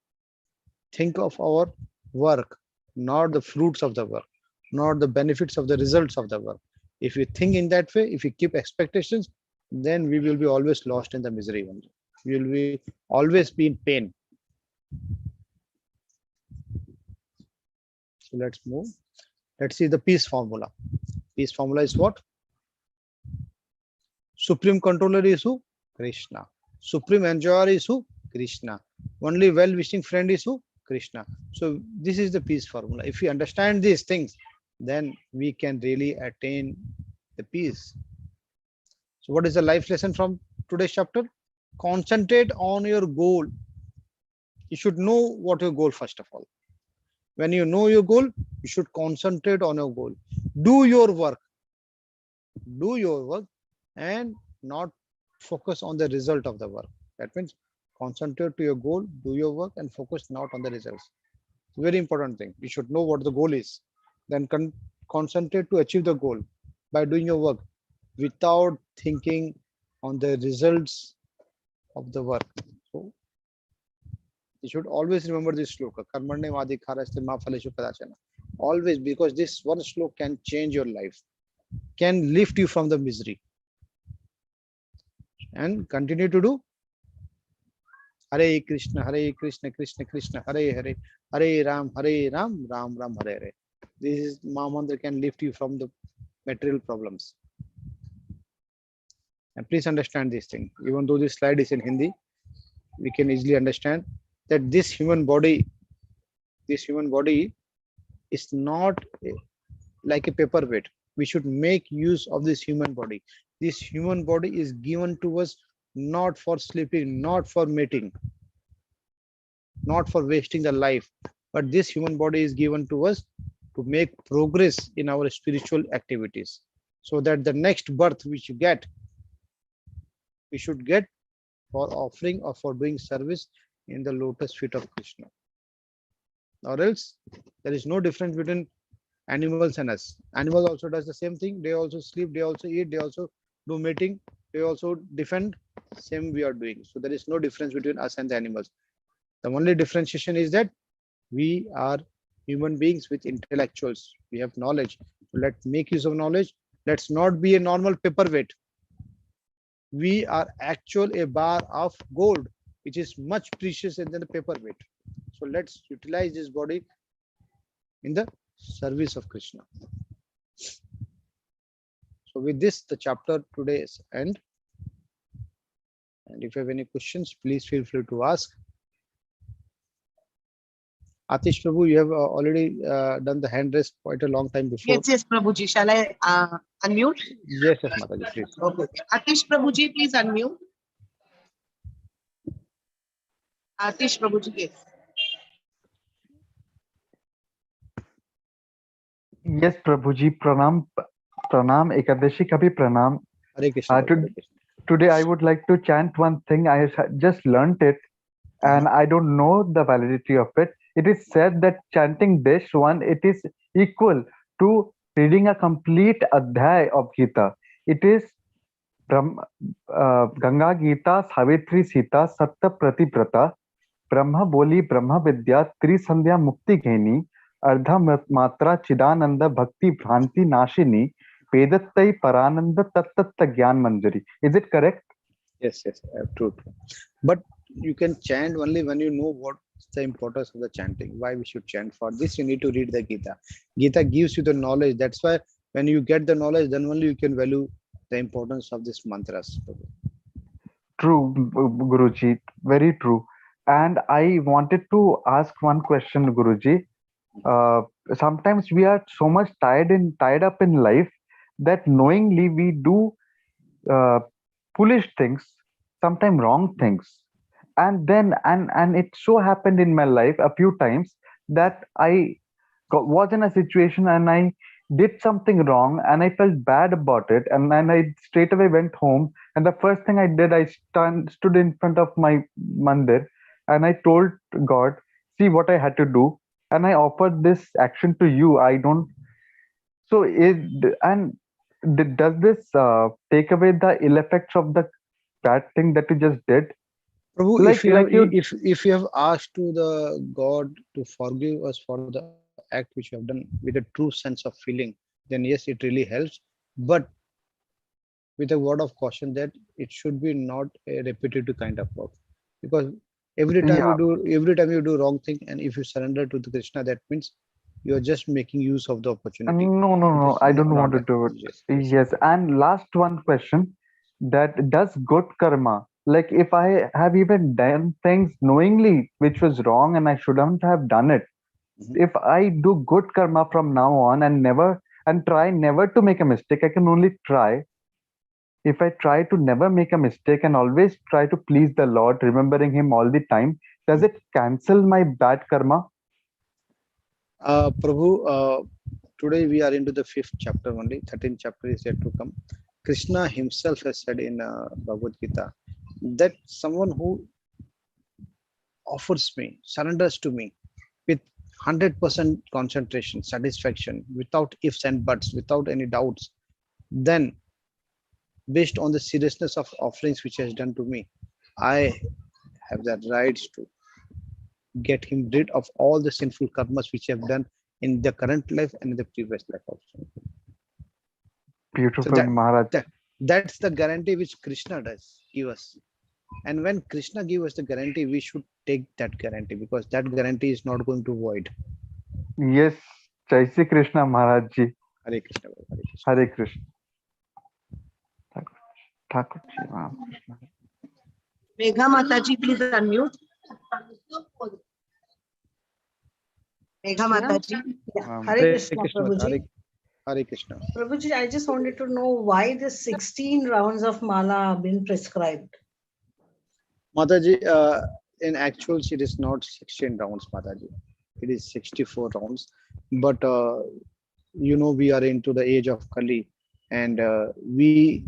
think of our work, not the fruits of the work, not the benefits of the results of the work. If we think in that way, if we keep expectations, then we will be always lost in the misery only. We will be always be in pain. So let's move. Let's see the peace formula. Peace formula is what? Supreme controller is who? Krishna. Supreme enjoyer is who? Krishna. Only well-wishing friend is who? Krishna. So this is the peace formula. If we understand these things, then we can really attain the peace. So what is the life lesson from today's chapter? Concentrate on your goal. You should know what your goal first of all. When you know your goal, you should concentrate on your goal. Do your work. Do your work and not focus on the result of the work. That means concentrate to your goal, do your work and focus not on the results. Very important thing. You should know what the goal is. Then concentrate to achieve the goal by doing your work without thinking on the results of the work. So you should always remember this shloka. Karmane vadi kharaste ma phaleshu kadachana. Always, because this one sloka can change your life, can lift you from the misery. And continue to do Hare Krishna, Krishna Krishna, Hare Hare, Hare Ram, Ram Ram, Hare Hare. This is Mahamantra can lift you from the material problems. And please understand this thing. Even though this slide is in Hindi, we can easily understand that this human body is not like a paperweight. We should make use of this human body. This human body is given to us not for sleeping, not for mating, not for wasting the life, but this human body is given to us to make progress in our spiritual activities, so that the next birth which you get, we should get for offering or for doing service in the lotus feet of Krishna. Or else there is no difference between animals and us. Animals also does the same thing. They also sleep, they also eat, they also do mating, they also defend. Same we are doing. So there is no difference between us and the animals. The only differentiation is that we are human beings with intellectuals. We have knowledge. So let's make use of knowledge. Let's not be a normal paperweight. We are actual a bar of gold, which is much precious than the paperweight. So let's utilize this body in the service of Krishna. So with this, the chapter today is end. And if you have any questions, please feel free to ask. Atish Prabhu, you have already done the hand raise quite a long time before. Yes, Prabhuji. Shall I unmute? Yes, yes, Mataji, please. Okay. Atish Prabhuji, please unmute. Atish Prabhuji, yes. Yes, Prabhuji, pranam, pranam, Ekadashi ka bhi pranam. Hare Krishna, Prabhu, Hare Krishna. Today I would like to chant one thing. I just learnt it and I don't know the validity of it. It is said that chanting this one, it is equal to reading a complete adhyay of Gita. It is Ganga Gita Savitri Sita Satta Pratiprata Brahma Boli Brahma Vidya Trisandhya Mukti Gheni Ardha Matra Chidananda Bhakti Bhranti Nashini Vedattai Parananda Tattatta Gyan Manjari. Is it correct? Yes, yes, true, true. But you can chant only when you know what's the importance of the chanting. Why we should chant? For this, you need to read the Gita. Gita gives you the knowledge. That's why when you get the knowledge, then only you can value the importance of this mantras. True, Guruji, very true. And I wanted to ask one question, Guruji. Uh, Sometimes we are so much tied up in life that knowingly we do uh, foolish things, sometimes wrong things. And it so happened in my life a few times that was in a situation and I did something wrong and I felt bad about it, and then I straight away went home, and the first thing I did, I stood in front of my mandir and I told God, see what I had to do, and I offered this action to you. I don't so it and does this take away the ill effects of the bad thing that you just did? Prabhu, Like you if you have asked to the God to forgive us for the act which you have done with a true sense of feeling, then yes, it really helps. But with a word of caution that it should be not a repetitive kind of work, because yeah. every time you do wrong thing, and if you surrender to the Krishna, that means you are just making use of the opportunity. No, no, It no. is I don't not want to like, do it. yes, yes. Yes. And last one question, that does good karma, like if I have even done things knowingly which was wrong and I shouldn't have done it, Mhm. if I do good karma from now on and never and try never to make a mistake, I can only try. If I try to never make a mistake and always try to please the Lord, remembering Him all the time, does it cancel my bad karma? Prabhu, today we are into the fifth chapter only. 13th chapter is yet to come. Krishna himself has said in Bhagavad Gita that someone who offers me, surrenders to me with 100% concentration, satisfaction, without ifs and buts, without any doubts, then based on the seriousness of offerings which he has done to me, I have the rights to get him rid of all the sinful karmas which he have done in the current life and in the previous life also. So Beautiful, Maharaj. that's the guarantee which Krishna does give us. And when Krishna gives us the guarantee, we should take that guarantee, because that guarantee is not going to void. Yes, Jai Shri Krishna Maharaj Ji. Hare Krishna, Hare Krishna. Hare Krishna. Thakur Ji, Ram Krishna. Megha Mataji, please unmute. Megha Mataji. Yeah. Ram. Hare Hare Krishna, Krishna, Hare, Prabhuji. Hare Krishna. Prabhuji, I just wanted to know why the 16 rounds of mala have been prescribed. Mataji, in actual, it is not 16 rounds, Mataji. It is 64 rounds. But we are into the age of Kali, and we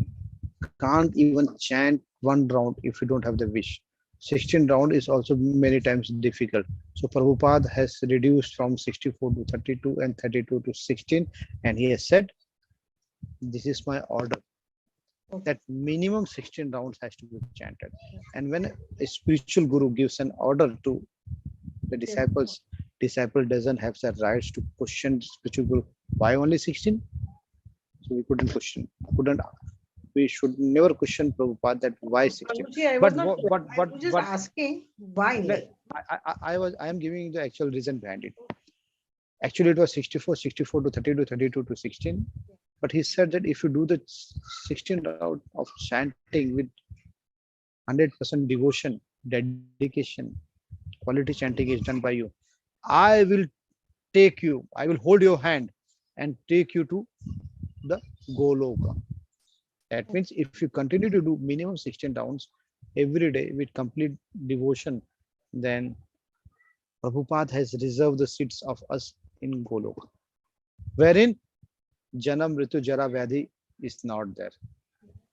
can't even chant one round if we don't have the wish. 16 round is also many times difficult. So Prabhupada has reduced from 64 to 32 and 32 to 16, and he has said, "This is my order." That minimum 16 rounds has to be chanted. And when a spiritual guru gives an order to the disciple doesn't have the rights to question spiritual guru. Why only 16? So we couldn't question. Couldn't we should never question Prabhupada that why 16. Prabhuji, I was But not. I was just but asking why. let, I am giving you the actual reason behind it. Actually, it was 64, 64 to 32, 32 to 16. But he said that if you do the 16 round of chanting with 100% devotion, dedication, quality chanting is done by you. I will take you, I will hold your hand and take you to the Goloka. That means if you continue to do minimum 16 rounds every day with complete devotion, then Prabhupada has reserved the seats of us in Goloka, wherein Janam, Ritu, Jara, Vyadhi is not there.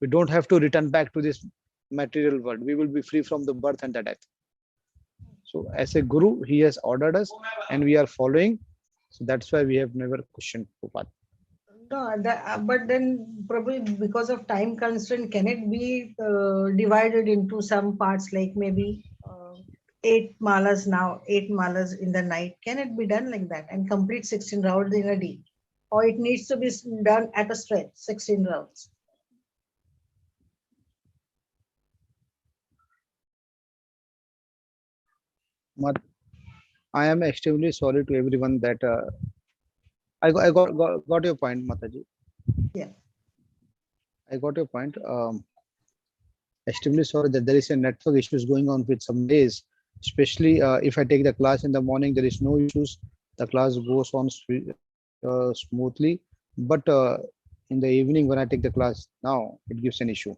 We don't have to return back to this material world. We will be free from the birth and the death. So as a guru, he has ordered us and we are following. So that's why we have never questioned Prabhupada. No, but then probably because of time constraint, can it be divided into some parts, like maybe 8 malas now, 8 malas in the night? Can it be done like that and complete 16 rounds in a day? Or it needs to be done at a stretch, 16 rounds? But I am extremely sorry to everyone that got your point, Mataji. Yeah. I got your point. Extremely sorry that there is a network issues going on with some days, especially if I take the class in the morning, there is no issues. The class goes on smoothly, but in the evening when I take the class now, it gives an issue.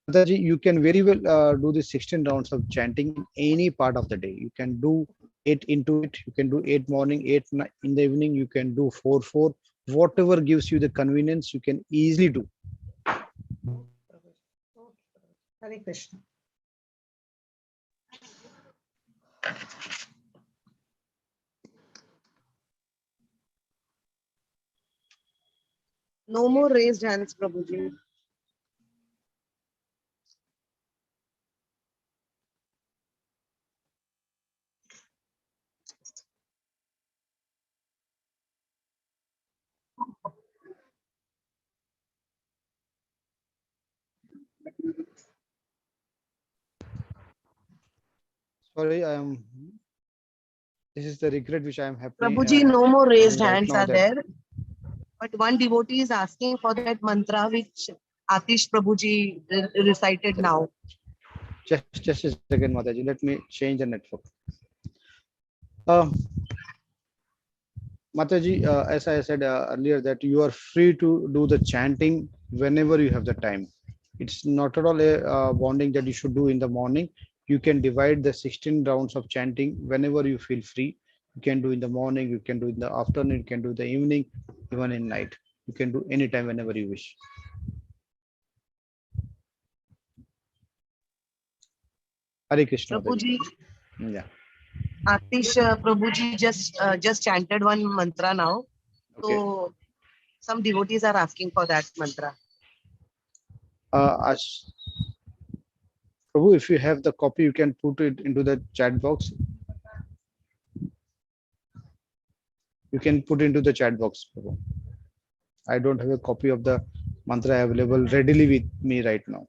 Mataji, you can very well do the 16 rounds of chanting in any part of the day. You can do 8 into 8. You can do 8 morning, 8 in the evening. You can do 4 4. Whatever gives you the convenience, you can easily do. Hare Krishna. No more raised hands, Prabhuji. Sorry, I am. This is the regret which I am happening Prabhuji, no more raised having right hands now are that there. But one devotee is asking for that mantra which Atish Prabhuji recited now. just a second, Mataji. Let me change the network. Uh, Mataji, as I said earlier, that you are free to do the chanting whenever you have the time. It's not at all a bonding that you should do in the morning. You can divide the 16 rounds of chanting whenever you feel free. You can do in the morning, you can do in the afternoon, you can do in the evening, even in night. You can do anytime whenever you wish. Hare Krishna, Mataji. Prabhuji, Yeah. Atish Prabhuji just chanted one mantra now. Okay. So some devotees are asking for that mantra. As Prabhu, if you have the copy, you can put it into the chat box. You can put into the chat box, Prabhu. I don't have a copy of the mantra available readily with me right now.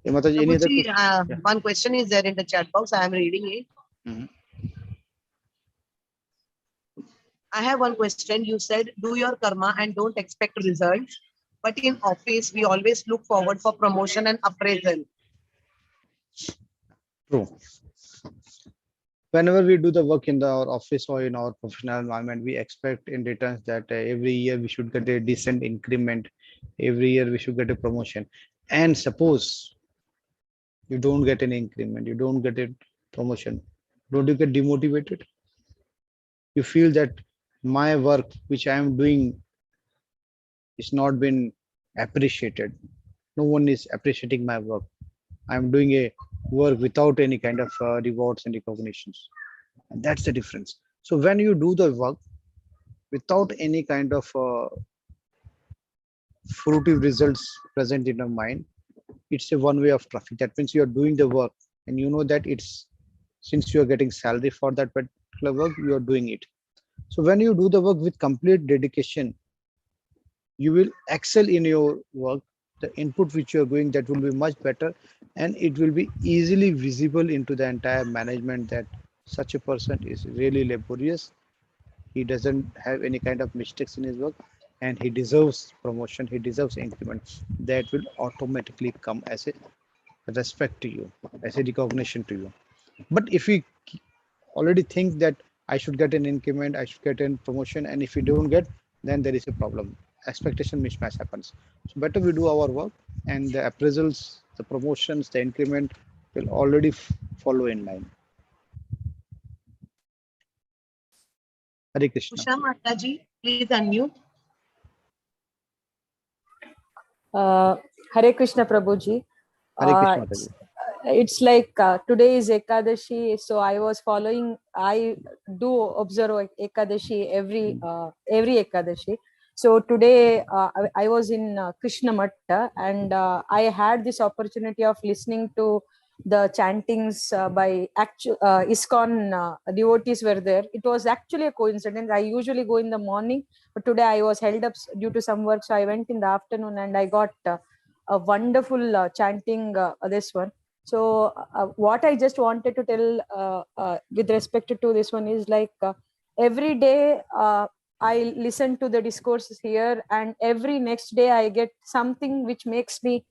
Yeah, Mataji, any other Prabhuji, question? Yeah. one question is there in the chat box. I am reading it. Mhm. I have one question. You said do your karma and don't expect results. But in office, we always look forward for promotion and appraisal. True. Whenever we do the work in our office or in our professional environment, we expect in returns that every year we should get a decent increment, every year we should get a promotion. And suppose you don't get an increment, you don't get a promotion, don't you get demotivated? You feel that my work which I am doing is not been appreciated. No one is appreciating my work. I am doing a work without any kind of rewards and recognitions. And that's the difference. So when you do the work without any kind of fruitive results present in your mind, it's a one way of traffic. That means you are doing the work and you know that it's, since you are getting salary for that particular work, you are doing it. So when you do the work with complete dedication, you will excel in your work. The input which you are going, that will be much better, and it will be easily visible into the entire management that such a person is really laborious, he doesn't have any kind of mistakes in his work, and he deserves promotion, he deserves increment. That will automatically come as a respect to you, as a recognition to you. But if we already think that I should get an increment, I should get a promotion, and if we don't get, then there is a problem. Expectation mismatch happens. So better we do our work, and the appraisals, the promotions, the increment will already follow in line. Hare Krishna. Usha Mataji, please unmute. Uh, Hare Krishna Prabhuji. Hare Krishna, It's, Mataji. it's like today is Ekadashi, so I was following. I do observe Ekadashi every Ekadashi. So today I was in Krishna Matta, and I had this opportunity of listening to the chantings by actual ISKCON devotees were there. It was actually a coincidence. I usually go in the morning, but today I was held up due to some work, so I went in the afternoon, and I got a wonderful chanting this one. So what I just wanted to tell with respect to this one is like every day I listen to the discourses here, and every next day I get something which makes me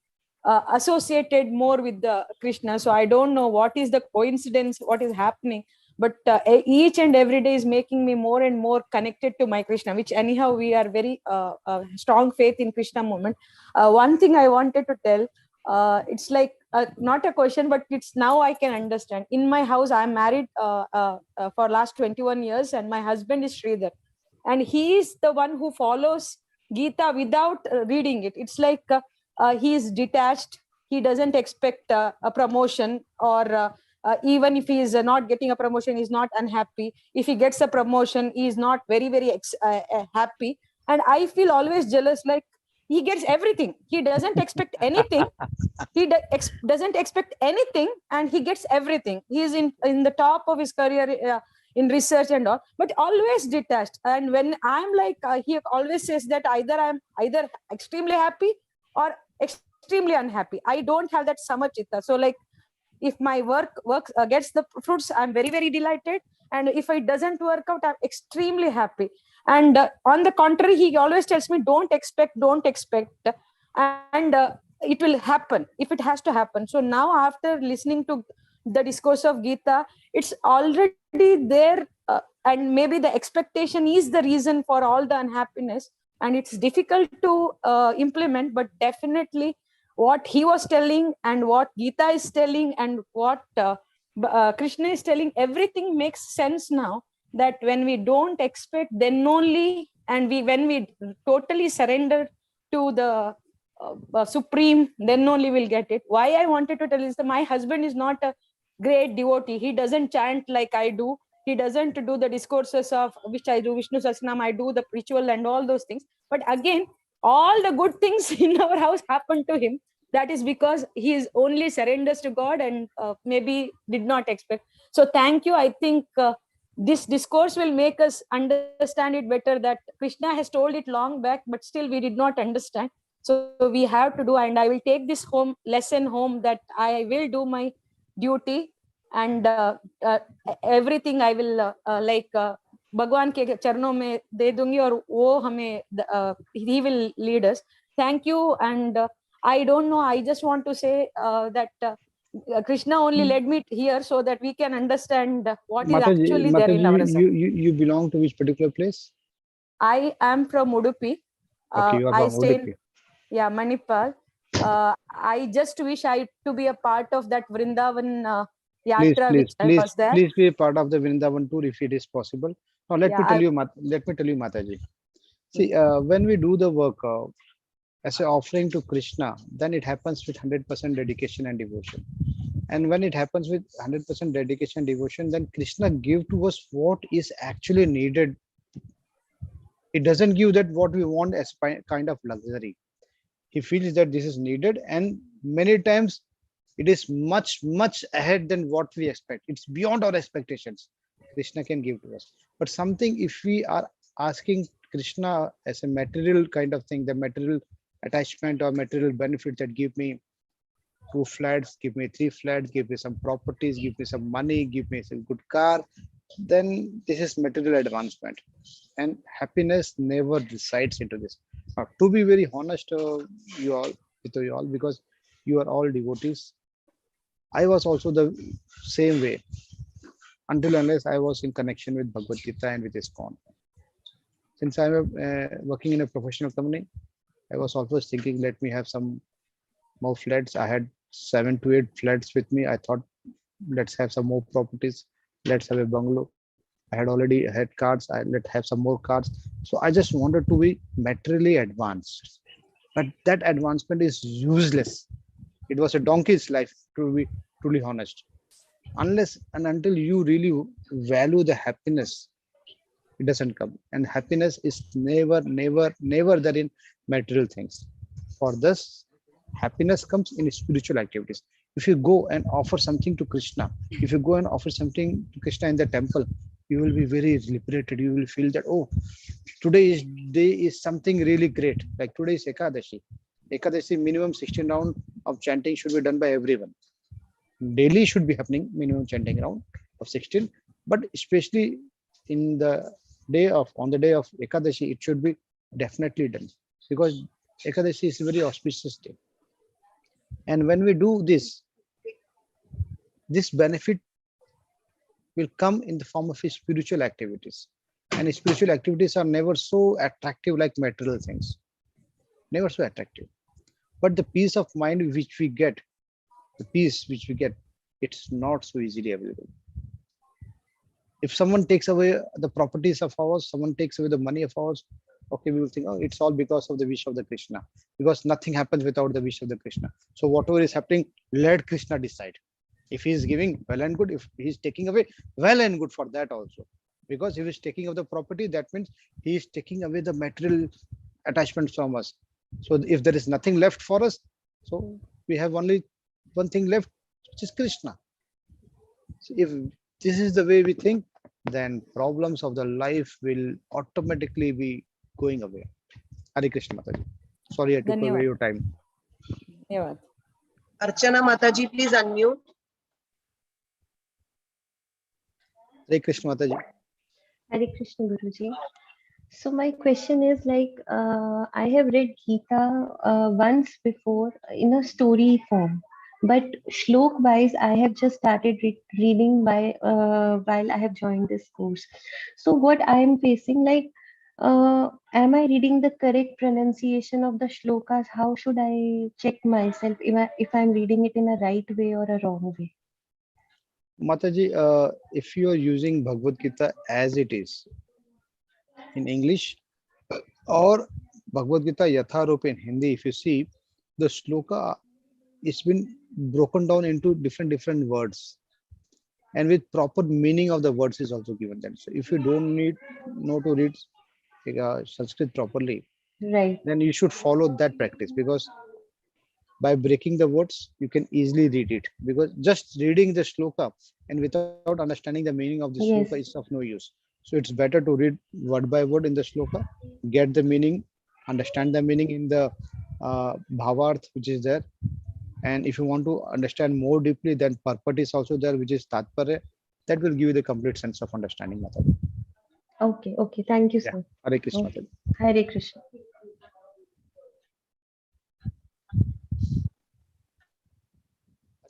associated more with the Krishna. So I don't know what is the coincidence, what is happening, but each and every day is making me more and more connected to my Krishna, which anyhow we are very strong faith in Krishna movement. One thing I wanted to tell, it's like not a question, but it's now I can understand. In my house, I'm married for last 21 years, and my husband is Sridhar, and he is the one who follows Gita without reading it. It's like he is detached. He doesn't expect a promotion, or even if he is not getting a promotion, he's not unhappy. If he gets a promotion, he is not very happy. And I feel always jealous, like he gets everything, he doesn't expect anything, doesn't expect anything, and he gets everything. He is in the top of his career in research and all, but always detached. And when I'm like he always says that either I'm either extremely happy or extremely unhappy. I don't have that samachita. So like if my works gets the fruits, I'm very delighted, and if it doesn't work out, I'm extremely happy. And on the contrary, he always tells me don't expect, and it will happen if it has to happen. So now after listening to the discourse of Gita, it's already there, and maybe the expectation is the reason for all the unhappiness, and it's difficult to implement. But definitely what he was telling and what Gita is telling and what Krishna is telling, everything makes sense now. That when we don't expect, then only, and when we totally surrender to the supreme, then only we'll get it. Why I wanted to tell is that my husband is not a great devotee. He doesn't chant like I do. He doesn't do the discourses of which I do, Vishnu Sahasranam. I do the ritual and all those things. But again, all the good things in our house happen to him. That is because he is only surrenders to God, and maybe did not expect. So thank you. I think this discourse will make us understand it better, that Krishna has told it long back, but still we did not understand. So we have to do, and I will take this home lesson home, that I will do my duty, and everything I will like भगवान के चरणों में दे दूंगी, और वो हमें he will lead us. Thank you. And I don't know, I just want to say that Krishna only led me here so that we can understand what is Mataji, actually there in our Mataji, self. you belong to which particular place? I am from Udupi. Okay, you are I from stay in, Udupi. yeah, Manipal. I just wish I to be a part of that Vrindavan Please, yatra please, which I please, was there. please be a part of the Vrindavan tour if it is possible. Now, Yeah, I, let me tell you, Mataji. See, when we do the work as an offering to Krishna, then it happens with 100% dedication and devotion. And when it happens with 100% dedication and devotion, then Krishna give to us what is actually needed. It doesn't give that what we want as kind of luxury. He feels that this is needed, and many times it is much ahead than what we expect. It's beyond our expectations. Krishna can give to us. But something, if we are asking Krishna as a material kind of thing, the material attachment or material benefit that give me 2 flats, give me 3 flats, give me some properties, give me some money, give me some good car, then this is material advancement. And happiness never resides into this. Now, to be very honest, you all, with you all, because you are all devotees. I was also the same way until unless I was in connection with Bhagavad Gita and with ISKCON. Since I'm working in a professional company, I was always thinking, let me have some more flats. I had 7 to 8 flats with me. I thought, let's have some more properties. Let's have a bungalow. I had already had cars. Let's have some more cars. So I just wanted to be materially advanced. But that advancement is useless. It was a donkey's life, to be truly honest. Unless and until you really value the happiness, it doesn't come. And happiness is never there in material things. For this, happiness comes in spiritual activities. If you go and offer something to Krishna, if you go and offer something to Krishna in the temple, you will be very liberated. You will feel that, oh, today's day is something really great. Like today is Ekadashi. Ekadashi, minimum 16 round of chanting should be done by everyone. Daily should be happening, minimum chanting round of 16. But especially in the on the day of Ekadashi, it should be definitely done, because Ekadashi is a very auspicious day. And when we do this, this benefit will come in the form of spiritual activities. And spiritual activities are never so attractive like material things. Never so attractive. But the peace of mind which we get, it's not so easily available. If someone takes away the properties of ours, someone takes away the money of ours, okay, we will think, oh, it's all because of the wish of the Krishna. Because nothing happens without the wish of the Krishna. So whatever is happening, let Krishna decide. If he is giving, well and good. If he is taking away, well and good for that also. Because if he is taking away the property, that means he is taking away the material attachments from us. So if there is nothing left for us, so we have only one thing left, which is Krishna. So if this is the way we think, then problems of the life will automatically be going away. Hare Krishna Mataji. Sorry, I took away Dhanyavad. your time. Dhanyavad. Archana Mataji, please unmute. Hare Krishna Mataji. Hare Krishna Guruji. So my question is like, I have read Gita once before in a story form, but shlok wise, I have just started reading while I have joined this course. So what I am facing, like, am I reading the correct pronunciation of the shlokas? How should I check myself if I'm reading it in a right way or a wrong way? Mataji, if you are using Bhagavad Gita as it is in English or Bhagavad Gita Yatharup in Hindi, if you see, the shloka it's been broken down into different words, and with proper meaning of the words is also given there. So if you don't know to read Sanskrit properly, Right. then you should follow that practice, because by breaking the words you can easily read it, because just reading the shloka and without understanding the meaning of the shloka Yes. is of no use. So it's better to read word by word in the shloka, get the meaning, understand the meaning in the bhavarth which is there. And if you want to understand more deeply, then purport is also there, which is tatparya. That will give you the complete sense of understanding method. Okay. Okay. Thank you, Yeah. sir. Hare Krishna. Okay. Hare Krishna.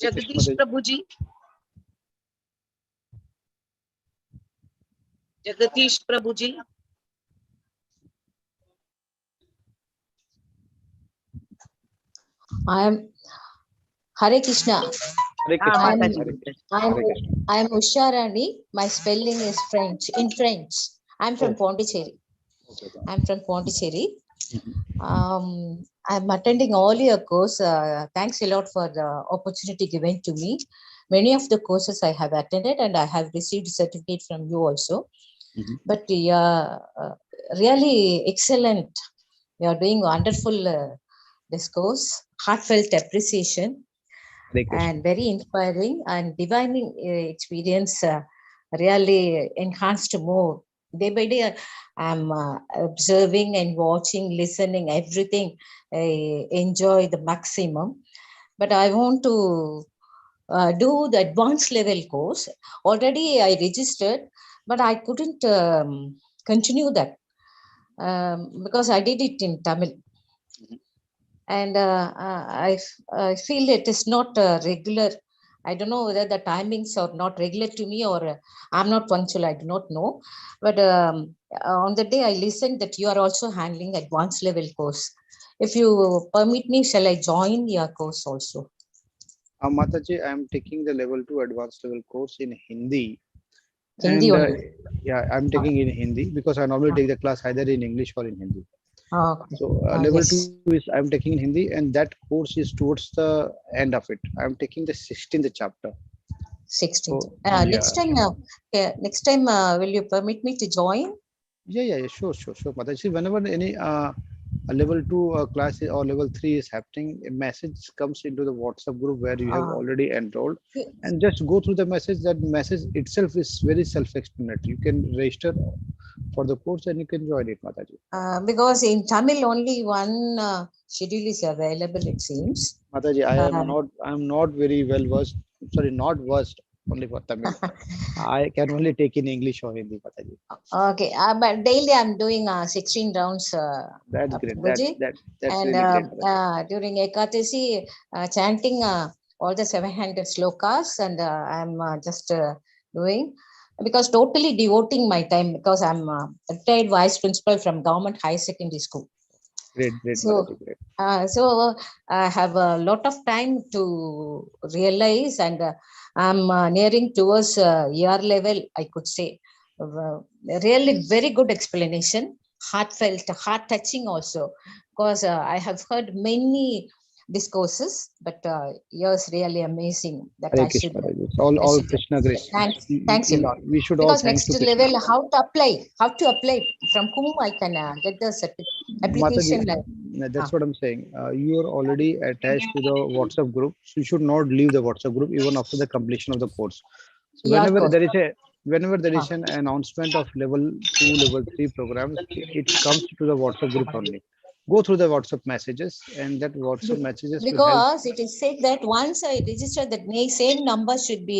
Jagdish Prabhuji. Jagdish Prabhuji. I am Hare Krishna. Hare Krishna. I am Mataji. I am Hare Krishna. I am Usha Rani. My spelling is French. In French. I'm from Pondicherry. Okay. I'm from Pondicherry. Mhm. I'm attending all your course. Thanks a lot for the opportunity given to me. Many of the courses I have attended and I have received certificate from you also. Mhm. But really excellent. You are doing wonderful discourse, heartfelt appreciation, Hare Krishna. and very inspiring and divine experience. Really enhanced more day by day. I'm observing and watching, listening, everything. I enjoy the maximum. But I want to do the advanced level course. Already I registered, but I couldn't continue that because I did it in Tamil. And I feel it is not regular. I don't know whether the timings are not regular to me or I'm not punctual. I do not know. But on the day I listened that you are also handling advanced level course. If you permit me, shall I join your course also? Mataji, I am taking the level 2 advanced level course in Hindi. Hindi And only. yeah, I'm taking in Hindi because I normally take the class either in English or in Hindi. Okay. So level 2 Yes. is I'm taking in Hindi, and that course is towards the end of it. I'm taking the 16th chapter. 16th. So yeah, Next time, will you permit me to join? yeah, sure. Mataji, whenever any a level 2 class or level 3 is happening, a message comes into the WhatsApp group where you have Uh, already enrolled, and just go through the message. That message itself is very self-explanatory. You can register for the course and you can join it, Mataji. because in Tamil only one schedule is available, it seems. Mataji, Uh, I'm not very well versed. Sorry, not versed only for Tamil. I can only take in English or Hindi, Mataji. okay, but daily I'm doing 16 rounds, That's great. Prabhuji. That's And really great, Mataji. during Ekadasi, chanting all the 700 slokas, and I'm just doing because totally devoting my time because I'm retired vice principal from government high secondary school. Great, So, Mataji, great. I have a lot of time to realize, and I'm nearing towards year level, I could say. Really very good explanation, heartfelt, heart touching also, because I have heard many discourses, but yours really amazing that Hare Krishna, Mataji. It's I all should. Krishna grace. Thanks a lot. We should all Because thanks next to Krishna. level, how to apply, from whom I can get the Mataji, application. that's what I'm saying. You are already attached to the WhatsApp group, so you should not leave the WhatsApp group even after the completion of the course. So Your course. whenever there Ah, is an announcement of level 2, level 3 programs, it comes to the WhatsApp group only. Go through the WhatsApp messages, and that WhatsApp messages will help. because it is said that once I register, that same number should be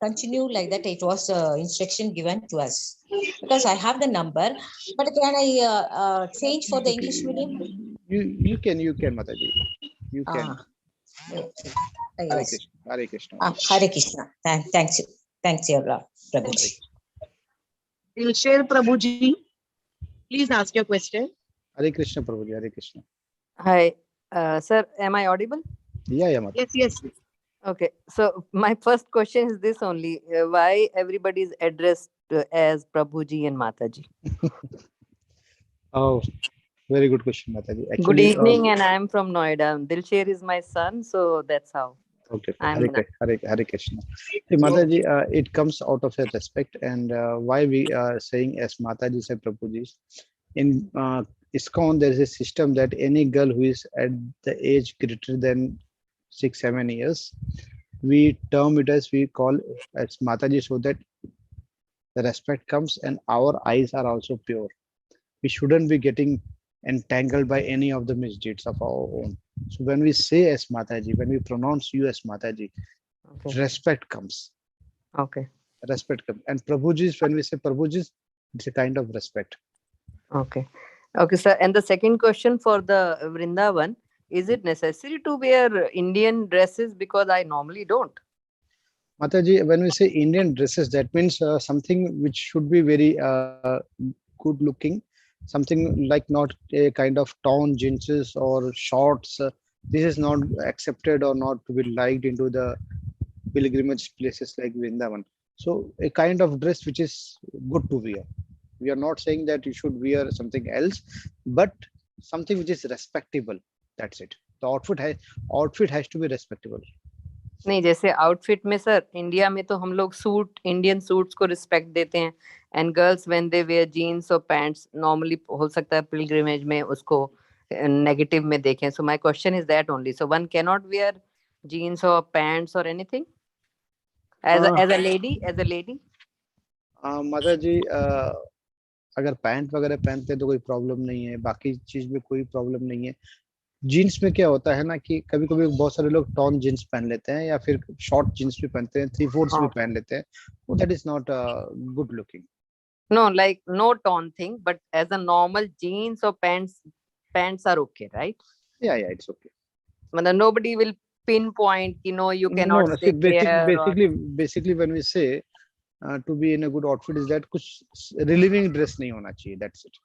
continued like that. It was instruction given to us because I have the number, but can I change for the English medium? You can, Mataji. You can. Ah, okay. Hare Yes. Krishna. Hare Krishna. Hare Krishna. Thanks you. Thanks, your Lord, Hare Prabhuji. Krishna. Dilsher Prabhuji, please ask your question. Hare Krishna, Prabhuji. Hare Krishna. Hi, sir, am I audible? Yeah, Mataji. Yes. Okay, so my first question is this only. Why everybody is addressed as Prabhuji and Mataji? Oh, very good question, Mataji. Good Actually, evening, and I'm from Noida. Dilsher is my son, so that's how okay, I'm Mina. Hare Krishna. See, Mataji, it comes out of a respect, and why we are saying as Mataji said Prabhuji. In ISKCON, there is a system that any girl who is at the age greater than 6, 7 years, we term it as we call as Mataji, so that the respect comes and our eyes are also pure. We shouldn't be getting entangled by any of the misdeeds of our own. So when we say as Mataji, when we pronounce you as Mataji, Okay. respect comes. Okay. Respect comes. And Prabhuji's, when we say Prabhuji's, it's a kind of respect. Okay. Okay, sir. And the second question for the Vrindavan, is it necessary to wear Indian dresses? Because I normally don't. Mataji, when we say Indian dresses, that means something which should be very good looking, something like not a kind of torn jeans or shorts. This is not accepted or not to be liked into the pilgrimage places like Vrindavan. So a kind of dress which is good to wear. We are not saying that you should wear something else, but something which is respectable. That's it. The outfit has to be respectable. नहीं, जैसे outfit में sir, India में तो हम लोग suit, Indian suits को respect देते हैं, and girls when they wear jeans और पैंट्स, नॉर्मली हो सकता है पिलग्रिमेज में उसको नेगेटिव में देखें. So my question is that only. So one can not wear jeans और पैंट्स और anything as a lady. Mother ji, अगर पैंट वगैरह पहनते हैं तो कोई प्रॉब्लम नहीं है, बाकी चीज में कोई प्रॉब्लम नहीं है. जीन्स में क्या होता है ना कि कभी कभी बहुत सारे लोग टॉर्न जीन्स पहन लेते हैं या फिर शॉर्ट जीन्स भी पहनते हैं, 3/4 भी पहन लेते हैं. वो that is not good looking. No, like no ton thing, but as a normal jeans और पैंट्स आर ओके, राइट? या इट्स ओके. मतलब nobody will pinpoint, you know, you No, cannot no. stay See, here or... basically, when we say to be in a good outfit, is that कुछ relieving dress नहीं होना चाहिए. That's it.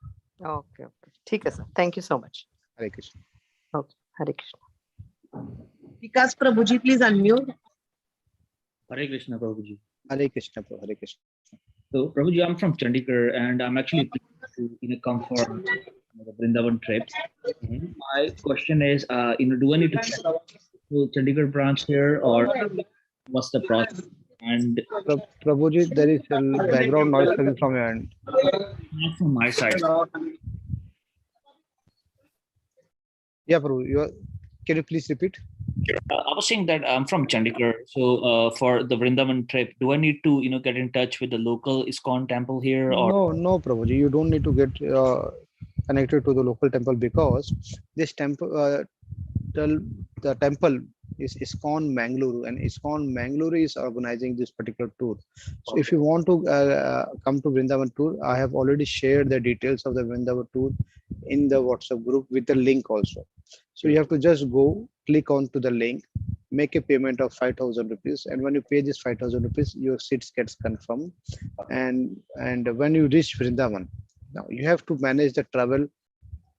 Okay. ठीक है sir. Thank you so much. Hare Krishna. Okay. Hare Krishna. Vikas Prabhuji, please unmute. Hare Krishna, Prabhuji. Hare Krishna. Hare Krishna. So, Prabhuji, I'm from Chandigarh, and I'm actually planning to come for the Vrindavan trip. My question is, do I need to check out the Chandigarh branch here, or what's the process? And Prabhuji, there is a background noise coming from your end. not from my side. Yeah, Prabhu, can you please repeat? I was saying that I'm from Chandigarh, so for the Vrindavan trip, do I need to, get in touch with the local ISKCON temple here, or No, Prabhuji, you don't need to get connected to the local temple, because this temple, the temple is ISKCON Mangaluru, and ISKCON Mangaluru is organizing this particular tour. So if you want to come to Vrindavan tour, I have already shared the details of the Vrindavan tour in the WhatsApp group with the link also. So you have to just go, click on to the link, make a payment of 5,000 rupees, and when you pay this 5,000 rupees, your seats gets confirmed. And when you reach Vrindavan, now you have to manage the travel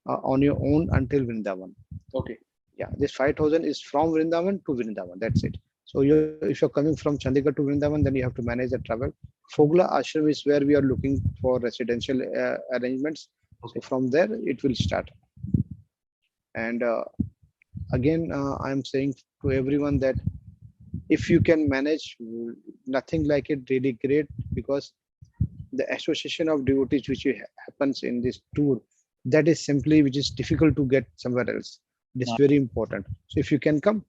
on your own until Vrindavan. okay? Yeah, this 5,000 is from Vrindavan to Vrindavan. That's it. So if you're coming from Chandigarh to Vrindavan, then you have to manage the travel. Fogla Ashram is where we are looking for residential arrangements. So from there, it will start. And again, I'm saying to everyone that if you can manage, nothing like it really great, because the association of devotees which happens in this tour, that is simply which is difficult to get somewhere else. It is very important. So if you can come,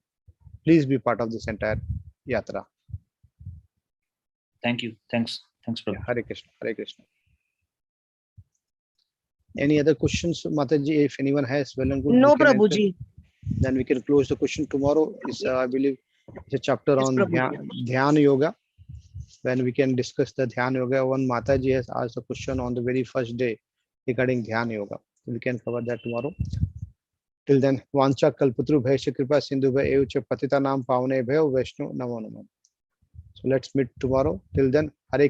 please be part of this entire yatra. Thank you. Thanks, Prabhu. Yeah, Hare Krishna. Hare Krishna. Any other questions, Mataji? If anyone has, well and good. No, Prabhuji. Then we can close the question. Tomorrow is, I believe, it's a chapter Yes, on Dhyana Yoga. When we can discuss the Dhyana Yoga. One Mataji has asked a question on the very first day regarding Dhyana Yoga. We can cover that tomorrow. Till then, Vancha Kalputru Bhaisha Kripa Sindhu Bhai Patita Nam Pavane Bhayo Vaishnu Namo Namo. So let's meet tomorrow. Till then, Hare